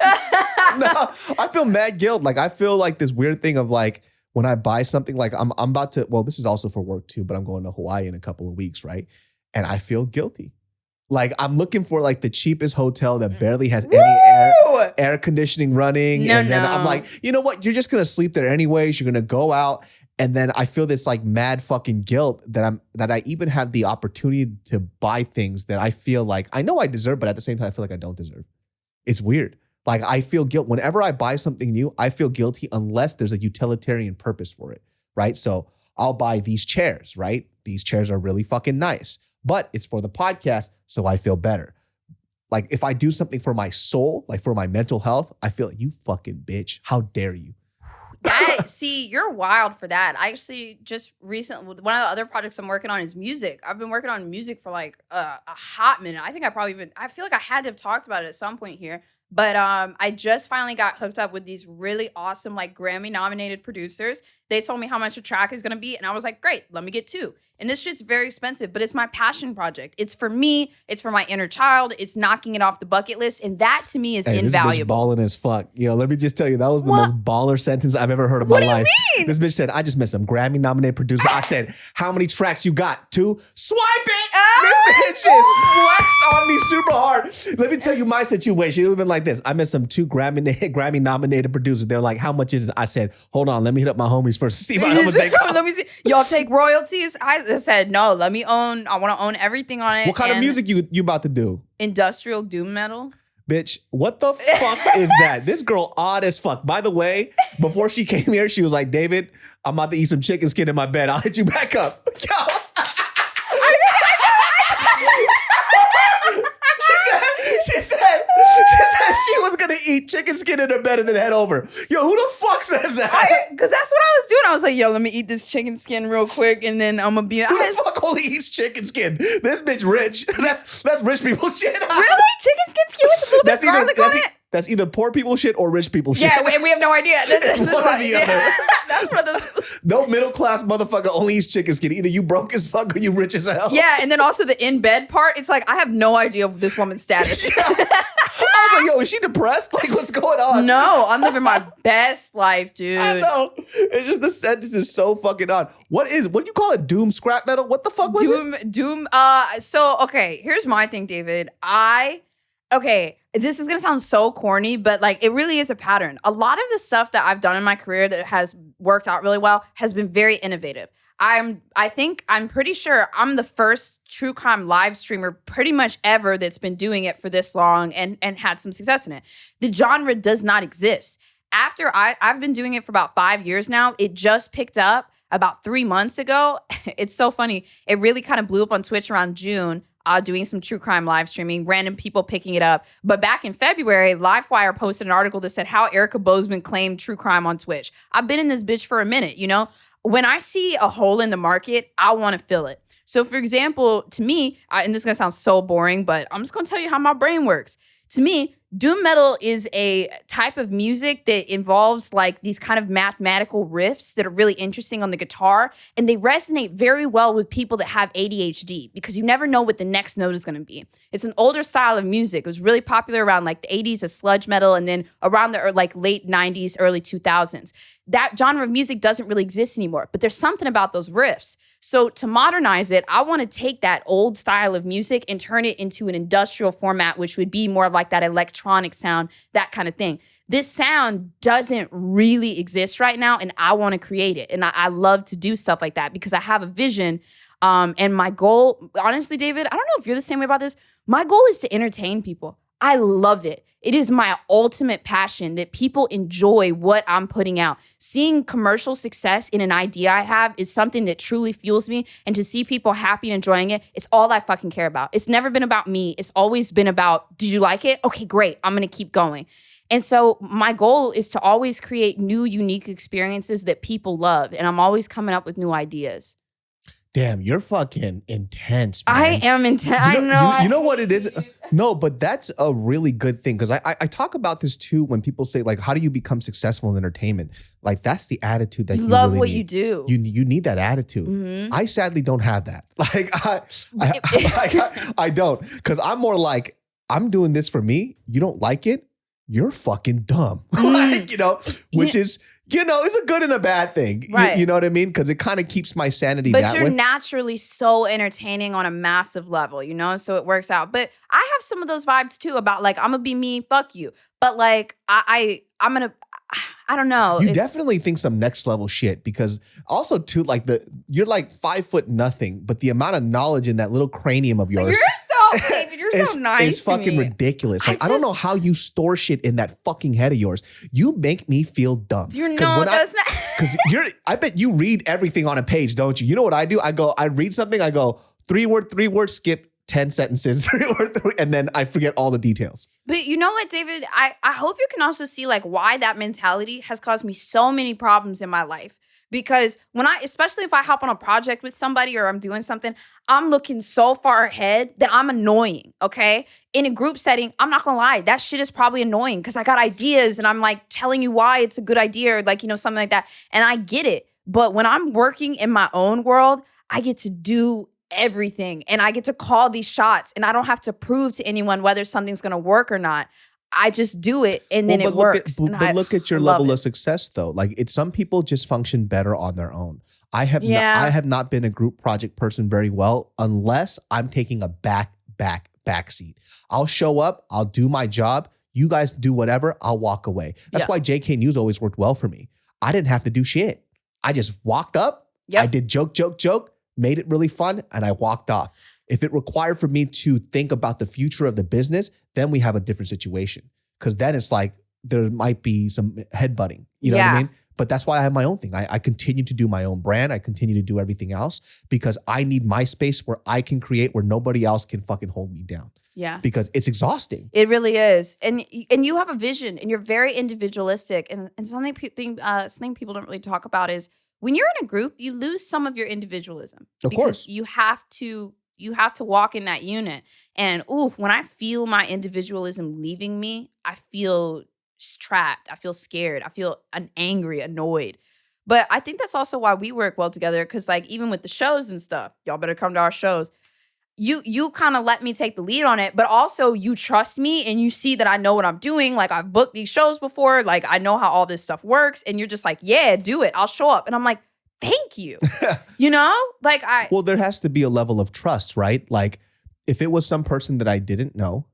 No, I feel mad guilt. Like I feel like this weird thing of like when I buy something, like I'm about to, well, this is also for work too, but I'm going to Hawaii in a couple of weeks, right? And I feel guilty. Like I'm looking for like the cheapest hotel that barely has any air conditioning running. And then I'm like, you know what? You're just going to sleep there anyways. You're going to go out. And then I feel this like mad fucking guilt that I even have the opportunity to buy things that I feel like I know I deserve, but at the same time, I feel like I don't deserve. It's weird. Like I feel guilt whenever I buy something new, I feel guilty unless there's a utilitarian purpose for it, right? So I'll buy these chairs, right? These chairs are really fucking nice, but it's for the podcast, so I feel better. Like if I do something for my soul, like for my mental health, I feel like you fucking bitch. How dare you? See, you're wild for that. I actually just recently, one of the other projects I'm working on is music. I've been working on music for like a hot minute. I feel like I had to have talked about it at some point here. But I just finally got hooked up with these really awesome like Grammy nominated producers. They told me how much a track is going to be. And I was like, great, let me get 2. And this shit's very expensive, but it's my passion project. It's for me. It's for my inner child. It's knocking it off the bucket list. And that to me is invaluable. This bitch balling as fuck. Yo, let me just tell you, that was the most baller sentence I've ever heard of my life. What do you mean? This bitch said, I just met some Grammy nominated producer. I said, how many tracks you got? 2? Swipe it! This bitch is flexed on me super hard. Let me tell you my situation. It would have been like this. I met some 2 Grammy nominated producers. They're like, how much is it? I said, hold on, let me hit up my homies first to see how much they cost. Let me see. Y'all take royalties? I said, no, let me own. I want to own everything on it. What kind of music you about to do? Industrial doom metal. Bitch, what the fuck is that? This girl odd as fuck. By the way, before she came here, she was like, David, I'm about to eat some chicken skin in my bed. I'll hit you back up. Yo. She said she was going to eat chicken skin in her bed and then head over. Yo, who the fuck says that? Because that's what I was doing. I was like, yo, let me eat this chicken skin real quick and then I'm going to be... Who the fuck only eats chicken skin? This bitch rich. That's rich people shit. Really? Chicken skin with a little bit of garlic on it? That's either poor people shit or rich people shit. Yeah, we have no idea. This one or the other. That's one of those. No middle class motherfucker only eats chicken skin. Either you broke as fuck or you rich as hell. Yeah, and then also the in bed part. It's like I have no idea of this woman's status. I was like, yo, is she depressed? Like, what's going on? No, I'm living my best life, dude. I know. It's just the sentence is so fucking odd. What do you call it? Doom scrap metal? What the fuck was it? Doom. So okay, here's my thing, David. Okay, this is gonna sound so corny, but like it really is a pattern. A lot of the stuff that I've done in my career that has worked out really well has been very innovative. I'm pretty sure I'm the first true crime live streamer pretty much ever that's been doing it for this long and had some success in it. The genre does not exist. After I've been doing it for about 5 years now, it just picked up about 3 months ago. It's so funny. It really kind of blew up on Twitch around June. Doing some true crime live streaming, random people picking it up. But back in February, Livewire posted an article that said how Erica Bozeman claimed true crime on Twitch. I've been in this bitch for a minute, you know? When I see a hole in the market, I want to fill it. So for example, to me, and this is gonna sound so boring, but I'm just gonna tell you how my brain works. To me, doom metal is a type of music that involves like these kind of mathematical riffs that are really interesting on the guitar, and they resonate very well with people that have ADHD because you never know what the next note is going to be. It's an older style of music. It was really popular around like the 80s as sludge metal, and then around the like late 90s, early 2000s. That genre of music doesn't really exist anymore, but there's something about those riffs. So to modernize it, I want to take that old style of music and turn it into an industrial format, which would be more like that electronic sound, that kind of thing. This sound doesn't really exist right now, and I want to create it. And I love to do stuff like that because I have a vision. And my goal, honestly, David, I don't know if you're the same way about this. My goal is to entertain people. I love it. It is my ultimate passion that people enjoy what I'm putting out. Seeing commercial success in an idea I have is something that truly fuels me. And to see people happy and enjoying it, it's all I fucking care about. It's never been about me. It's always been about, did you like it? Okay, great. I'm going to keep going. And so my goal is to always create new, unique experiences that people love. And I'm always coming up with new ideas. Damn, you're fucking intense, man. I am intense. I know. You know what it is? No, but that's a really good thing because I talk about this too when people say like, how do you become successful in entertainment? Like that's the attitude that you love really what need. you do. You need that attitude. Mm-hmm. I sadly don't have that. Like I don't because I'm more like I'm doing this for me. You don't like it? You're fucking dumb. Like, which is. It's a good and a bad thing. Right. You know what I mean? Because it kind of keeps my sanity but that way. But you're naturally so entertaining on a massive level, so it works out. But I have some of those vibes too about like, I'm going to be mean, fuck you. But like, I'm going to, I don't know. You definitely think some next level shit because also too, like you're like 5 foot nothing, but the amount of knowledge in that little cranium of yours. David, you're so nice. It's fucking ridiculous. Like I don't know how you store shit in that fucking head of yours. You make me feel dumb. That's not because I bet you read everything on a page, don't you? You know what I do? I read something, I go 3 word, skip 10 sentences, 3 word, and then I forget all the details. But you know what, David? I hope you can also see like why that mentality has caused me so many problems in my life. Because especially if I hop on a project with somebody or I'm doing something, I'm looking so far ahead that I'm annoying, okay? In a group setting, I'm not gonna lie, that shit is probably annoying because I got ideas and I'm like telling you why it's a good idea or like, something like that. And I get it. But when I'm working in my own world, I get to do everything and I get to call these shots and I don't have to prove to anyone whether something's gonna work or not. I just do it and then it works. But look at your level of success though. Like some people just function better on their own. I have not been a group project person very well unless I'm taking a back seat. I'll show up, I'll do my job. You guys do whatever, I'll walk away. That's why JK News always worked well for me. I didn't have to do shit. I just walked up, I did joke, made it really fun, and I walked off. If it required for me to think about the future of the business, then we have a different situation. Because then it's like there might be some headbutting. You know what I mean? But that's why I have my own thing. I continue to do my own brand. I continue to do everything else because I need my space where I can create where nobody else can fucking hold me down. Yeah. Because it's exhausting. It really is. And you have a vision and you're very individualistic. And something people don't really talk about is when you're in a group, you lose some of your individualism. Of course. You have to walk in that unit. And when I feel my individualism leaving me, I feel trapped. I feel scared. I feel angry, annoyed. But I think that's also why we work well together. Because like even with the shows and stuff, y'all better come to our shows. You kind of let me take the lead on it, but also you trust me and you see that I know what I'm doing. Like I've booked these shows before. Like I know how all this stuff works. And you're just like, yeah, do it. I'll show up. And I'm like, thank you. Well, there has to be a level of trust, right? Like if it was some person that I didn't know,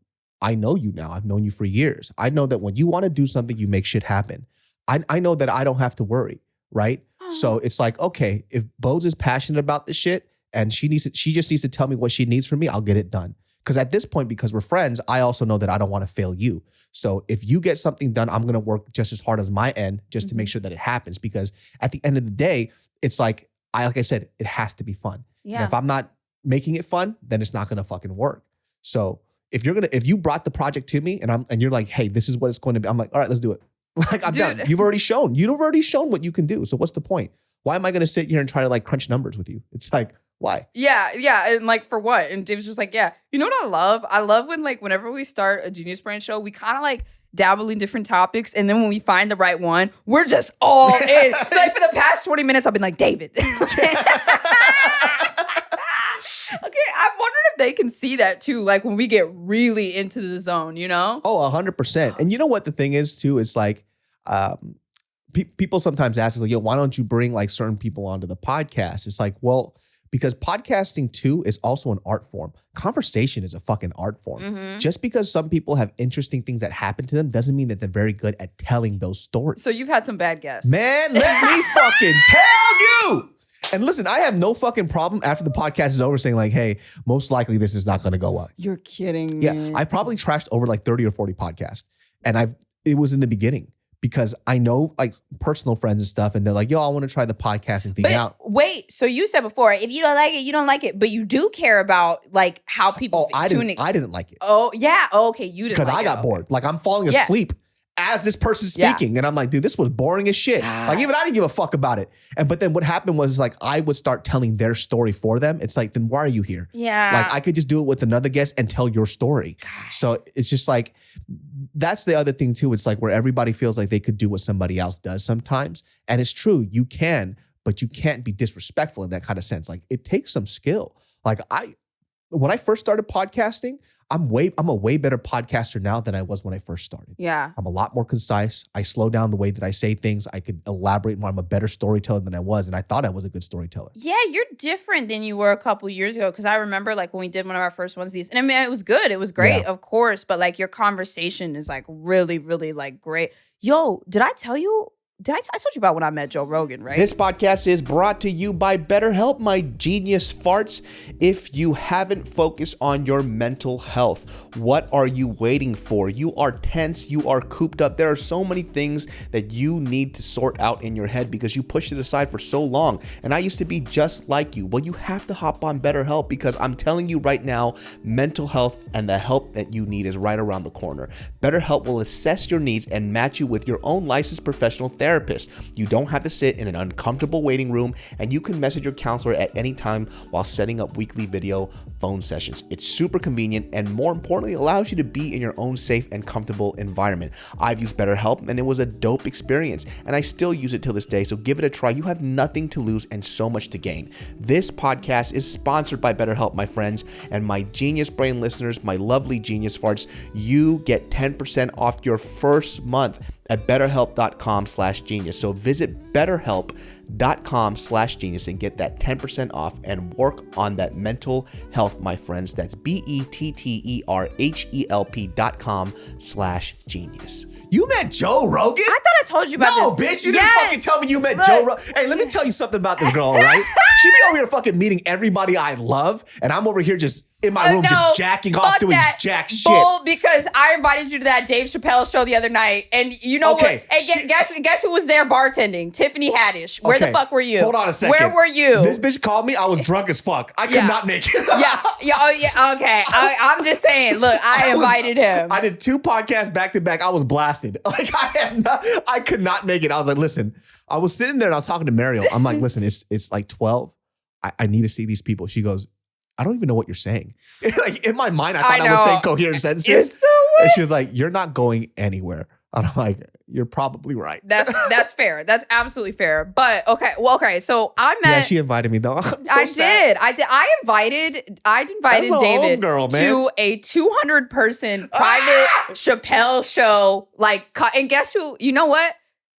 I know you now. I've known you for years. I know that when you want to do something, you make shit happen. I know that I don't have to worry, right? So it's like, okay, if Boze is passionate about this shit and she just needs to tell me what she needs from me, I'll get it done. Because at this point, because we're friends, I also know that I don't want to fail you. So if you get something done, I'm going to work just as hard as my end just to make sure that it happens. Because at the end of the day, it's like I said, it has to be fun. Yeah. And if I'm not making it fun, then it's not going to fucking work. So if you brought the project to me and you're like, hey, this is what it's going to be. I'm like, all right, let's do it. Like I'm done. You've already shown what you can do. So what's the point? Why am I going to sit here and try to like crunch numbers with you? It's like, why? Yeah. And like, for what? And David's just like, yeah. You know what I love? I love when like, whenever we start a Genius Brain show, we kind of like dabble in different topics. And then when we find the right one, we're just all in. Like for the past 20 minutes, I've been like, David. Okay, I wondered if they can see that too. Like when we get really into the zone, you know? Oh, 100%. And you know what the thing is too? It's like, people sometimes ask us like, yo, why don't you bring like certain people onto the podcast? It's like, well, because podcasting too is also an art form. Conversation is a fucking art form. Mm-hmm. Just because some people have interesting things that happen to them doesn't mean that they're very good at telling those stories. So you've had some bad guests. Man, let me fucking tell you. And listen, I have no fucking problem after the podcast is over saying like, hey, most likely this is not going to go up. You're kidding me. Yeah, I probably trashed over like 30 or 40 podcasts. And it was in the beginning. Because I know like personal friends and stuff, and they're like, yo, I want to try the podcasting thing out. Wait, so you said before, if you don't like it, you don't like it. But you do care about like how people tune in. I didn't like it. Oh, yeah. Oh, okay, you didn't like it. Because I got bored. Like I'm falling asleep as this person's speaking. And I'm like, dude, this was boring as shit. Like even I didn't give a fuck about it. But then what happened was like I would start telling their story for them. It's like, then why are you here? Yeah. Like I could just do it with another guest and tell your story. So it's just like, that's the other thing too. It's like where everybody feels like they could do what somebody else does sometimes. And it's true, you can, but you can't be disrespectful in that kind of sense. Like it takes some skill. Like when I first started podcasting, I'm a way better podcaster now than I was when I first started. Yeah. I'm a lot more concise. I slow down the way that I say things. I could elaborate more. I'm a better storyteller than I was. And I thought I was a good storyteller. Yeah, you're different than you were a couple years ago. Because I remember like when we did one of our first ones, and I mean, it was good. It was great, of course. But like your conversation is like really, really like great. Yo, did I tell you? I told you about when I met Joe Rogan, right? This podcast is brought to you by BetterHelp, my genius farts. If you haven't focused on your mental health, what are you waiting for? You are tense. You are cooped up. There are so many things that you need to sort out in your head because you pushed it aside for so long. And I used to be just like you. Well, you have to hop on BetterHelp because I'm telling you right now, mental health and the help that you need is right around the corner. BetterHelp will assess your needs and match you with your own licensed professional therapist. You don't have to sit in an uncomfortable waiting room, and you can message your counselor at any time while setting up weekly video phone sessions. It's super convenient and more importantly, allows you to be in your own safe and comfortable environment. I've used BetterHelp and it was a dope experience, and I still use it till this day, so give it a try. You have nothing to lose and so much to gain. This podcast is sponsored by BetterHelp, my friends, and my Genius Brain listeners, my lovely Genius Farts, you get 10% off your first month at betterhelp.com/genius. So visit betterhelp.com/genius and get that 10% off and work on that mental health, my friends. That's betterhelp.com/genius. You met Joe Rogan? I thought I told you about this. No, bitch, you didn't fucking tell me you met Joe Rogan. Hey, let me tell you something about this girl, all right? She be over here fucking meeting everybody I love, and I'm over here just in my room just jacking off doing jack shit. Bull, because I invited you to that Dave Chappelle show the other night, and you know what? And guess who was there bartending? Tiffany Haddish. Where the fuck were you? Hold on a second. Where were you? This bitch called me. I was drunk as fuck. I could not make it. Okay. I'm just saying. Look, I invited him. I did 2 podcasts back to back. I was blasted. Like I could not make it. I was like, listen. I was sitting there and I was talking to Mariel. I'm like, listen, it's like 12. I need to see these people. She goes, I don't even know what you're saying. Like in my mind, I thought I was saying coherent sentences. It's so weird. And she was like, you're not going anywhere. And I'm like, you're probably right. That's fair. That's absolutely fair. But okay. So I met. Yeah, she invited me though. I did. I invited David to a 200-person private Chappelle show. Like, and guess who? You know what?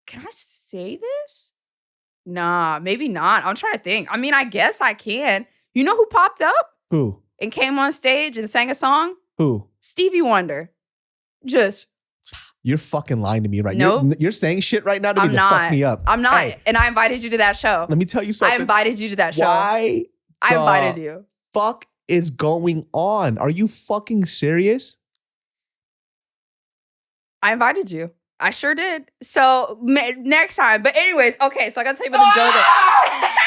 Can I say this? Nah, maybe not. I'm trying to think. I mean, I guess I can. You know who popped up? Who? And came on stage and sang a song? Who? Stevie Wonder. Just You're fucking lying to me right Nope. You're saying shit right now to me to fuck me up. I'm not. Hey, and I invited you to that show. let me tell you something. I invited you to that show. Why I the invited you. fuck is going on? Are you fucking serious? I invited you. I sure did. So next time. But anyways, okay. So I gotta tell you about the Joe that.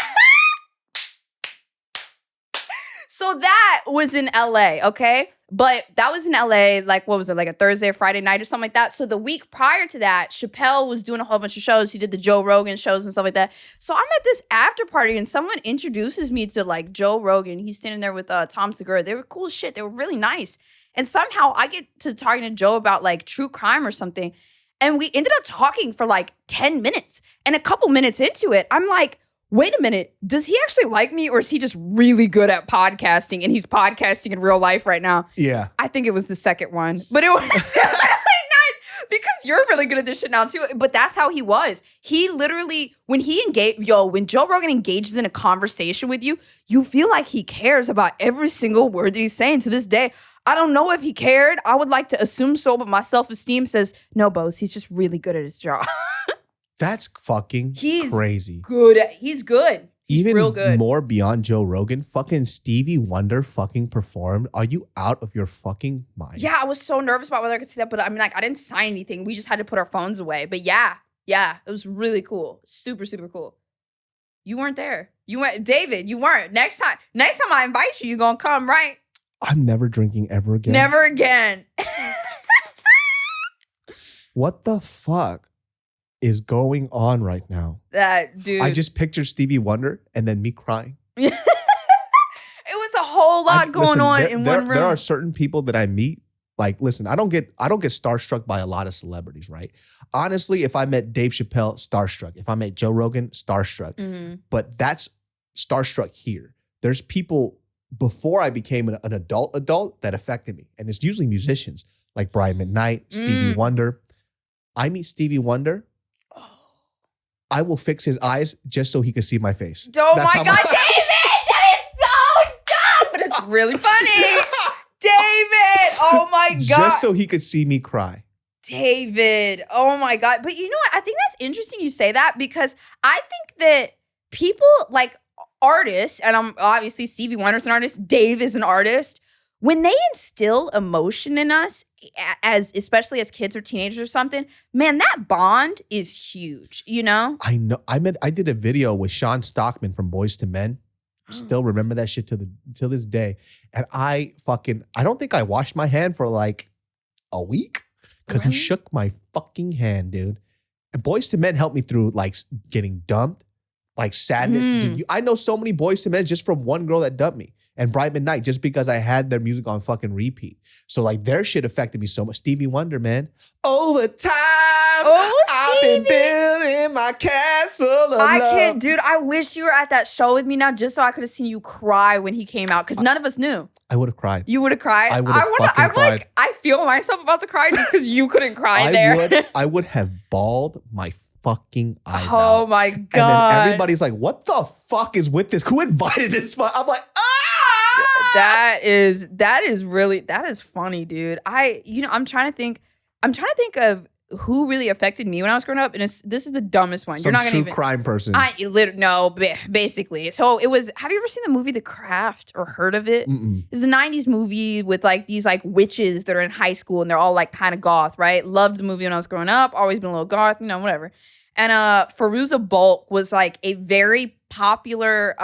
So that was in LA, okay? But that was in LA, like, what was it, like a Thursday or Friday night or something like that. So the week prior to that, Chappelle was doing a whole bunch of shows. He did the Joe Rogan shows and stuff like that. So I'm at this after party and someone introduces me to like Joe Rogan. He's standing there with Tom Segura. They were cool as shit. They were really nice. And somehow I get to talking to Joe about like true crime or something. And we ended up talking for like 10 minutes. And a couple minutes into it, I'm like, wait a minute, does he actually like me or is he just really good at podcasting and he's podcasting in real life right now? Yeah. I think it was the second one, but it was definitely nice because you're really good at this shit now too. But that's how he was. He literally, when Joe Rogan engages in a conversation with you, you feel like he cares about every single word that he's saying. To this day, I don't know if he cared. I would like to assume so, but my self-esteem says, no, Boze, he's just really good at his job. That's fucking crazy. He's good. He's Even real good. more beyond Joe Rogan, fucking Stevie Wonder fucking performed. Are you out of your fucking mind? Yeah, I was so nervous about whether I could see that, but I mean, like, I didn't sign anything. We just had to put our phones away. But yeah, it was really cool. Super, super cool. You weren't there. You went, David, you weren't. Next time I invite you, you're gonna come, right? I'm never drinking ever again. Never again. What the fuck is going on right now? That dude. I just pictured Stevie Wonder and then me crying. It was a whole lot going on in one room. There are certain people that I meet. Like, listen, I don't get starstruck by a lot of celebrities, right? Honestly, if I met Dave Chappelle, starstruck. If I met Joe Rogan, starstruck. Mm-hmm. But that's starstruck here. There's people before I became an adult that affected me. And it's usually musicians like Brian McKnight, Stevie Wonder. I meet Stevie Wonder. I will fix his eyes just so he can see my face. Oh my God, David! That is so dumb! But it's really funny. David! Oh my God. Just so he could see me cry. David. Oh my God. But you know what? I think that's interesting you say that because I think that people like artists, and I'm obviously Stevie Wonder's an artist, Dave is an artist, when they instill emotion in us, especially as kids or teenagers or something, man, that bond is huge, you know? I know. I did a video with Sean Stockman from Boze to Men. Still remember that shit till this day. And I don't think I washed my hand for like a week because he shook my fucking hand, dude. And Boze to Men helped me through like getting dumped, like sadness. Dude, I know so many Boze to Men just from one girl that dumped me. And Bright Midnight, just because I had their music on fucking repeat. So like their shit affected me so much. Stevie Wonder, man. Over time, I've been building my castle of love. I can't, dude. I wish you were at that show with me now just so I could have seen you cry when he came out because none of us knew. I would have cried. You would have cried? I would have fucking cried. Like, I feel myself about to cry just because you couldn't cry there. I would have bawled my fucking eyes out. Oh my God. And then everybody's like, what the fuck is with this? Who invited this? I'm like, That is funny, dude. I'm trying to think of who really affected me when I was growing up, and this is the dumbest one. Some You're not gonna true crime person. No, basically. So it was. Have you ever seen the movie The Craft or heard of it? It's a '90s movie with like these like witches that are in high school and they're all like kind of goth, right? Loved the movie when I was growing up. Always been a little goth, whatever. And Fairuza Balk was like a very popular.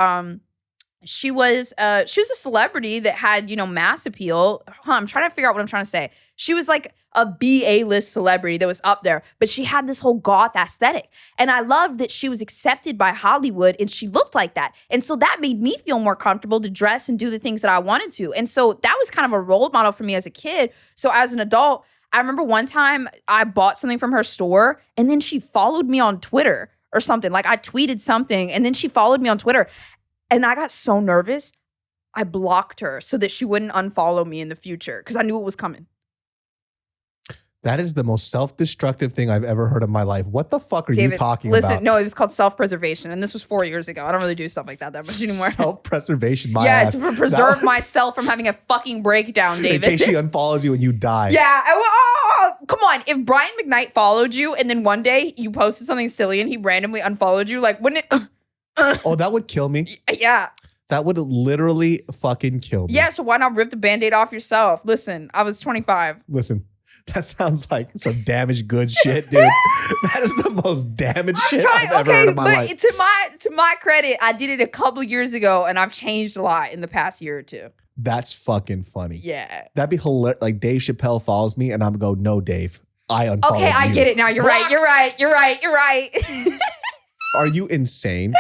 She was a celebrity that had, mass appeal. I'm trying to figure out what I'm trying to say. She was like a B-A-list celebrity that was up there, but she had this whole goth aesthetic. And I loved that she was accepted by Hollywood and she looked like that. And so that made me feel more comfortable to dress and do the things that I wanted to. And so that was kind of a role model for me as a kid. So as an adult, I remember one time I bought something from her store and then she followed me on Twitter or something. Like I tweeted something and then she followed me on Twitter. And I got so nervous, I blocked her so that she wouldn't unfollow me in the future because I knew it was coming. That is the most self-destructive thing I've ever heard in my life. What the fuck are you talking about? Listen, no, it was called self-preservation. And this was 4 years ago. I don't really do stuff like that much anymore. Self-preservation, my ass. Yeah, to preserve myself from having a fucking breakdown, David. In case she unfollows you and you die. Yeah. come on. If Brian McKnight followed you and then one day you posted something silly and he randomly unfollowed you, like, wouldn't it? Oh, that would kill me. Yeah. That would literally fucking kill me. Yeah, so why not rip the Band-Aid off yourself? Listen, I was 25. Listen, that sounds like some damaged goods shit, dude. That is the most damaged shit I've ever heard in my life. To my credit, I did it a couple years ago and I've changed a lot in the past year or two. That's fucking funny. Yeah. That'd be hilarious. Like Dave Chappelle follows me and I'm gonna go, no, Dave, I unfollowed you. Okay, I get it now. You're right. You're right. Are you insane?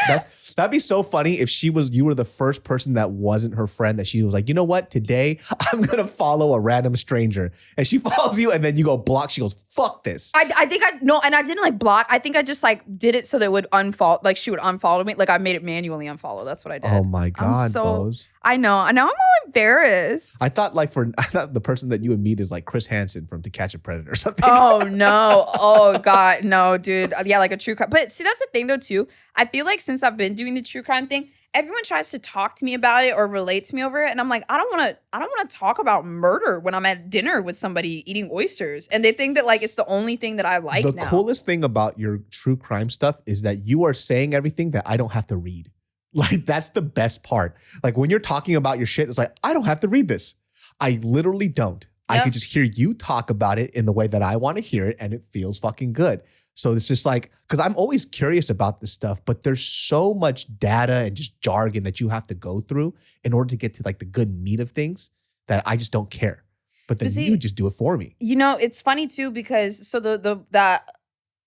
That'd be so funny if you were the first person that wasn't her friend, that she was like, you know what? Today I'm gonna follow a random stranger. And she follows you and then you go block. She goes, fuck this. I think and I didn't like block. I think I just like did it so that it would unfollow, like she would unfollow me. Like I made it manually unfollow. That's what I did. Oh my God, Boze. I know. I'm all embarrassed. I thought the person that you would meet is like Chris Hansen from To Catch a Predator or something. Oh no. Oh God. No, dude. Yeah, like a true crime. But see, that's the thing though too. I feel like since I've been doing the true crime thing, everyone tries to talk to me about it or relate to me over it. And I'm like, I don't want to talk about murder when I'm at dinner with somebody eating oysters. And they think that like it's the only thing that I like now. The coolest thing about your true crime stuff is that you are saying everything that I don't have to read. Like, that's the best part. Like, when you're talking about your shit, it's like, I don't have to read this. I literally don't. Yep. I could just hear you talk about it in the way that I want to hear it, and it feels fucking good. So it's just like, because I'm always curious about this stuff, but there's so much data and just jargon that you have to go through in order to get to like the good meat of things that I just don't care. But then you just do it for me. You know, it's funny too, because so the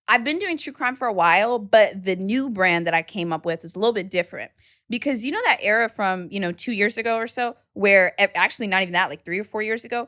I've been doing true crime for a while, but the new brand that I came up with is a little bit different. Because you know that era from, 2 years ago or so, where actually not even that, like 3 or 4 years ago,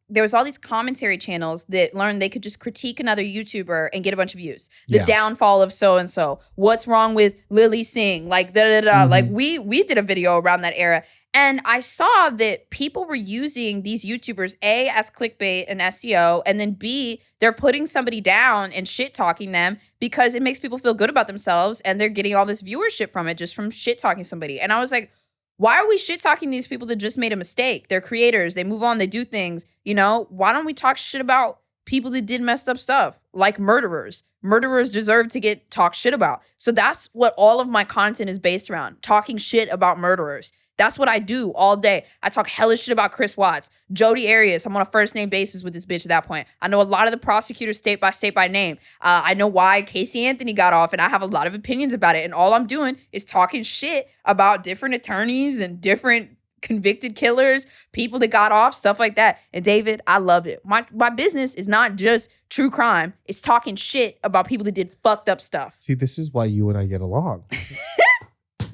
there was all these commentary channels that learned they could just critique another YouTuber and get a bunch of views. The downfall of so-and-so. What's wrong with Lily Singh? Like, da-da-da. Like, we did a video around that era. And I saw that people were using these YouTubers, A, as clickbait and SEO, and then B, they're putting somebody down and shit-talking them because it makes people feel good about themselves and they're getting all this viewership from it just from shit-talking somebody. And I was like, why are we shit-talking these people that just made a mistake? They're creators. They move on. They do things. Why don't we talk shit about people that did messed up stuff, like murderers? Murderers deserve to get talked shit about. So that's what all of my content is based around, talking shit about murderers. That's what I do all day. I talk hellish shit about Chris Watts, Jodi Arias. I'm on a first name basis with this bitch at that point. I know a lot of the prosecutors state by name. I know why Casey Anthony got off, and I have a lot of opinions about it. And all I'm doing is talking shit about different attorneys and different convicted killers, people that got off, stuff like that. And David, I love it. My business is not just true crime. It's talking shit about people that did fucked up stuff. See, this is why you and I get along.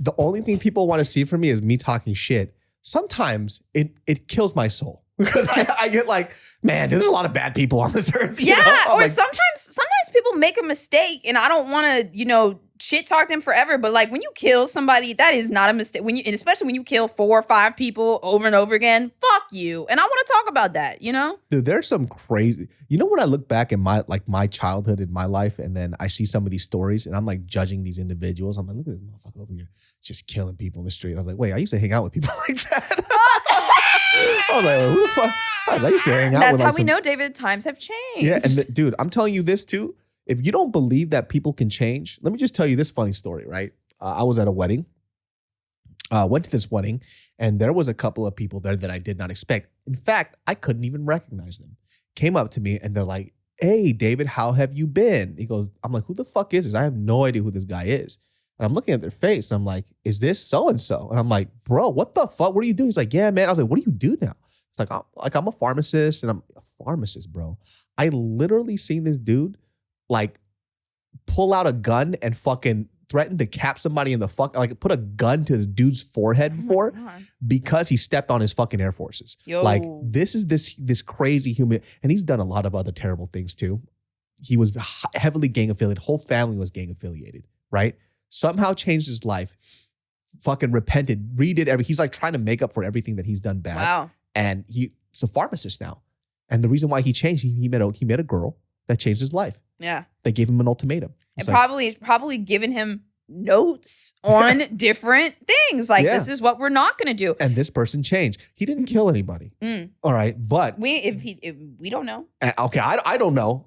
The only thing people want to see from me is me talking shit. Sometimes it kills my soul because I get like, man, there's a lot of bad people on this earth. Or like, sometimes people make a mistake and I don't want to, shit talk them forever. But like when you kill somebody, that is not a mistake. And especially when you kill 4 or 5 people over and over again, fuck you. And I want to talk about that, Dude, there's some crazy, when I look back in my childhood in my life and then I see some of these stories and I'm like judging these individuals. I'm like, look at this motherfucker over here just killing people in the street. I was like, wait, I used to hang out with people like that. I was like, who the fuck? I used to hang out That's with how we know, David, times have changed. Yeah, and dude, I'm telling you this too. If you don't believe that people can change, let me just tell you this funny story, right? I was at a wedding. Went to this wedding, and there was a couple of people there that I did not expect. In fact, I couldn't even recognize them. Came up to me, and they're like, hey, David, how have you been? He goes, I'm like, who the fuck is this? I have no idea who this guy is. And I'm looking at their face, and I'm like, is this so-and-so? And I'm like, bro, what the fuck? What are you doing? He's like, yeah, man. I was like, what do you do now? It's like, I'm a pharmacist, and I'm a pharmacist, bro. I literally seen this dude like pull out a gun and fucking threaten to cap somebody in the put a gun to this dude's forehead before because he stepped on his fucking Air Forces. Yo. Like this is this crazy human, and he's done a lot of other terrible things too. He was heavily gang affiliated. Whole family was gang affiliated, right? Somehow changed his life, fucking repented, redid everything. He's like trying to make up for everything that he's done bad. Wow. And he's a pharmacist now. And the reason why he changed, he met a girl that changed his life. Yeah. They gave him an ultimatum. And probably given him notes on different things. Like, Yeah. this is what we're not going to do. And this person changed. He didn't kill anybody. All right. But We don't know. okay, I don't know.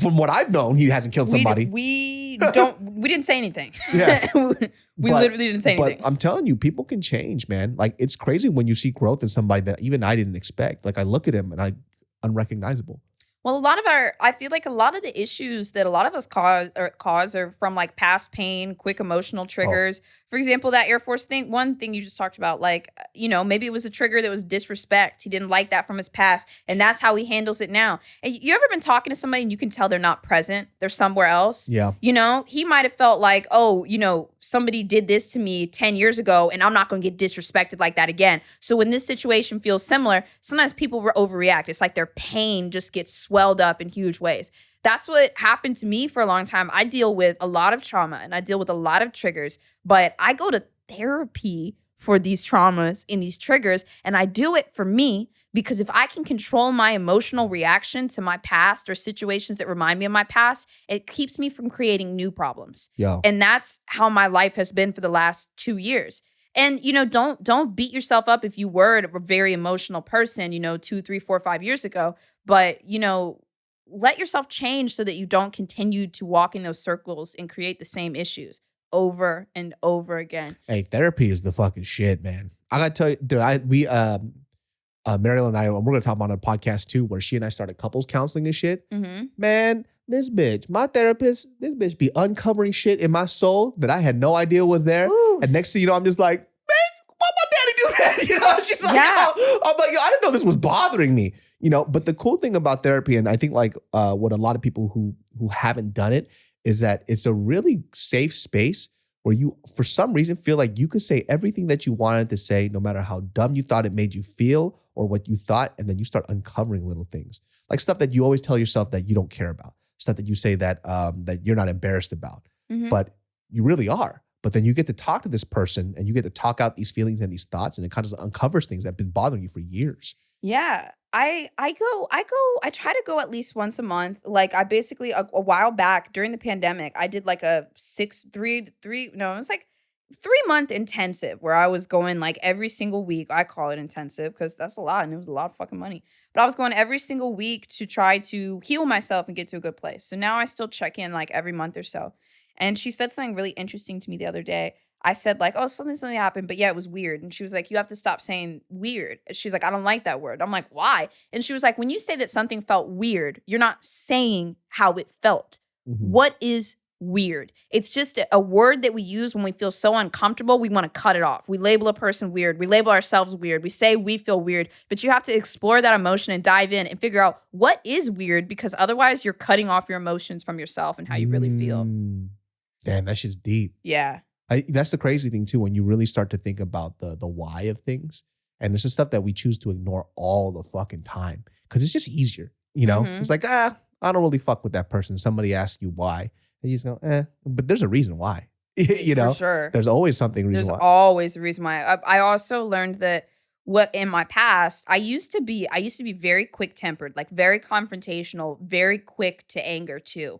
From what I've known, he hasn't killed somebody. We didn't say anything. Yes. we literally didn't say anything. But I'm telling you, people can change, man. Like, it's crazy when you see growth in somebody that even I didn't expect. Like, I look at him and unrecognizable. Well, I feel like a lot of the issues that a lot of us cause are from like past pain, quick emotional triggers. For example, that Air Force thing, one thing you just talked about, like, maybe it was a trigger that was disrespect. He didn't like that from his past, and that's how he handles it now. And you ever been talking to somebody and you can tell they're not present? They're somewhere else. Yeah. He might have felt like, somebody did this to me 10 years ago, and I'm not going to get disrespected like that again. So when this situation feels similar, sometimes people overreact. It's like their pain just gets swelled up in huge ways. That's what happened to me for a long time. I deal with a lot of trauma and I deal with a lot of triggers, but I go to therapy for these traumas and these triggers, and I do it for me because if I can control my emotional reaction to my past or situations that remind me of my past, it keeps me from creating new problems. Yeah. And that's how my life has been for the last 2 years. And, don't beat yourself up if you were a very emotional person, 2, 3, 4, 5 years ago. But, let yourself change so that you don't continue to walk in those circles and create the same issues over and over again. Hey, therapy is the fucking shit, man. I gotta tell you, dude, Mariel and I, we're gonna talk about on a podcast too, where she and I started couples counseling and shit. Mm-hmm. Man, this bitch, my therapist, this bitch be uncovering shit in my soul that I had no idea was there. Ooh. And next thing you know, I'm just like, man, why my daddy do that? She's like, Yeah. I'm like, I didn't know this was bothering me. But the cool thing about therapy, and I think like what a lot of people who haven't done it, is that it's a really safe space where you, for some reason, feel like you could say everything that you wanted to say, no matter how dumb you thought it made you feel or what you thought, and then you start uncovering little things, like stuff that you always tell yourself that you don't care about, stuff that you say that that you're not embarrassed about, but you really are. But then you get to talk to this person and you get to talk out these feelings and these thoughts, and it kind of uncovers things that have been bothering you for years. Yeah. I try to go at least once a month. Like, I basically a while back during the pandemic, I did like a 3-month intensive where I was going like every single week. I call it intensive because that's a lot, and it was a lot of fucking money. But I was going every single week to try to heal myself and get to a good place. So now I still check in like every month or so. And she said something really interesting to me the other day. I said like, oh, something happened, but yeah, it was weird. And she was like, you have to stop saying weird. She's like, I don't like that word. I'm like, why? And she was like, when you say that something felt weird, you're not saying how it felt. Mm-hmm. What is weird? It's just a word that we use when we feel so uncomfortable, we want to cut it off. We label a person weird. We label ourselves weird. We say we feel weird, but you have to explore that emotion and dive in and figure out what is weird, because otherwise you're cutting off your emotions from yourself and how you really feel. Damn, that shit's deep. Yeah. That's the crazy thing too, when you really start to think about the why of things. And it's just stuff that we choose to ignore all the fucking time because it's just easier, It's like, I don't really fuck with that person. Somebody asks you why, and you just go, but there's a reason why, For sure. There's always something reason why. There's always a reason why. I also learned that what in my past, I used to be very quick-tempered, like very confrontational, very quick to anger too.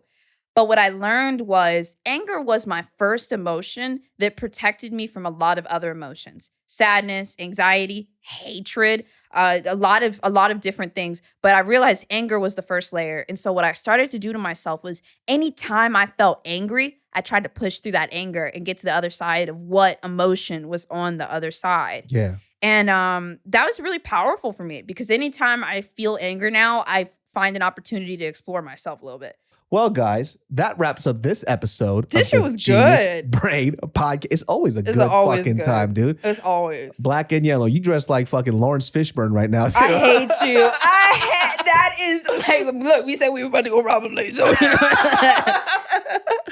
But what I learned was anger was my first emotion that protected me from a lot of other emotions: sadness, anxiety, hatred, a lot of different things. But I realized anger was the first layer. And so what I started to do to myself was anytime I felt angry, I tried to push through that anger and get to the other side of what emotion was on the other side. Yeah. And that was really powerful for me because anytime I feel anger now, I find an opportunity to explore myself a little bit. Well, guys, that wraps up this episode. This shit was good. Brain podcast. It's always a good fucking time, dude. It's always. Black and yellow. You dress like fucking Lawrence Fishburne right now. Too. I hate you. That is like, look, we said we were about to go rob a place.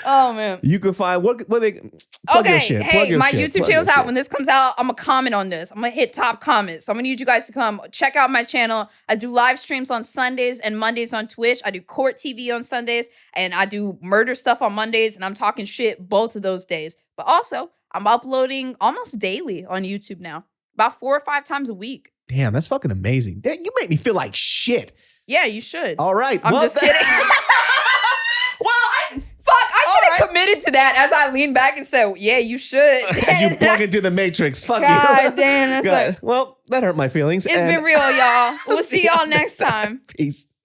Oh man. You can find what they plug your shit. Hey, my YouTube channel's out. When this comes out, I'm gonna comment on this. I'm gonna hit top comments. So I'm gonna need you guys to come check out my channel. I do live streams on Sundays and Mondays on Twitch. I do court TV on Sundays, and I do murder stuff on Mondays, and I'm talking shit both of those days. But also, I'm uploading almost daily on YouTube now, about 4 or 5 times a week. Damn, that's fucking amazing. Damn, you make me feel like shit. Yeah, you should. All right. I'm just kidding. Well, I should have committed admitted to that as I leaned back and said, yeah, you should. As you plug into the matrix. Fuck you. God damn. That's God. like, Well, that hurt my feelings. it's been real, y'all. We'll see y'all next time. Peace.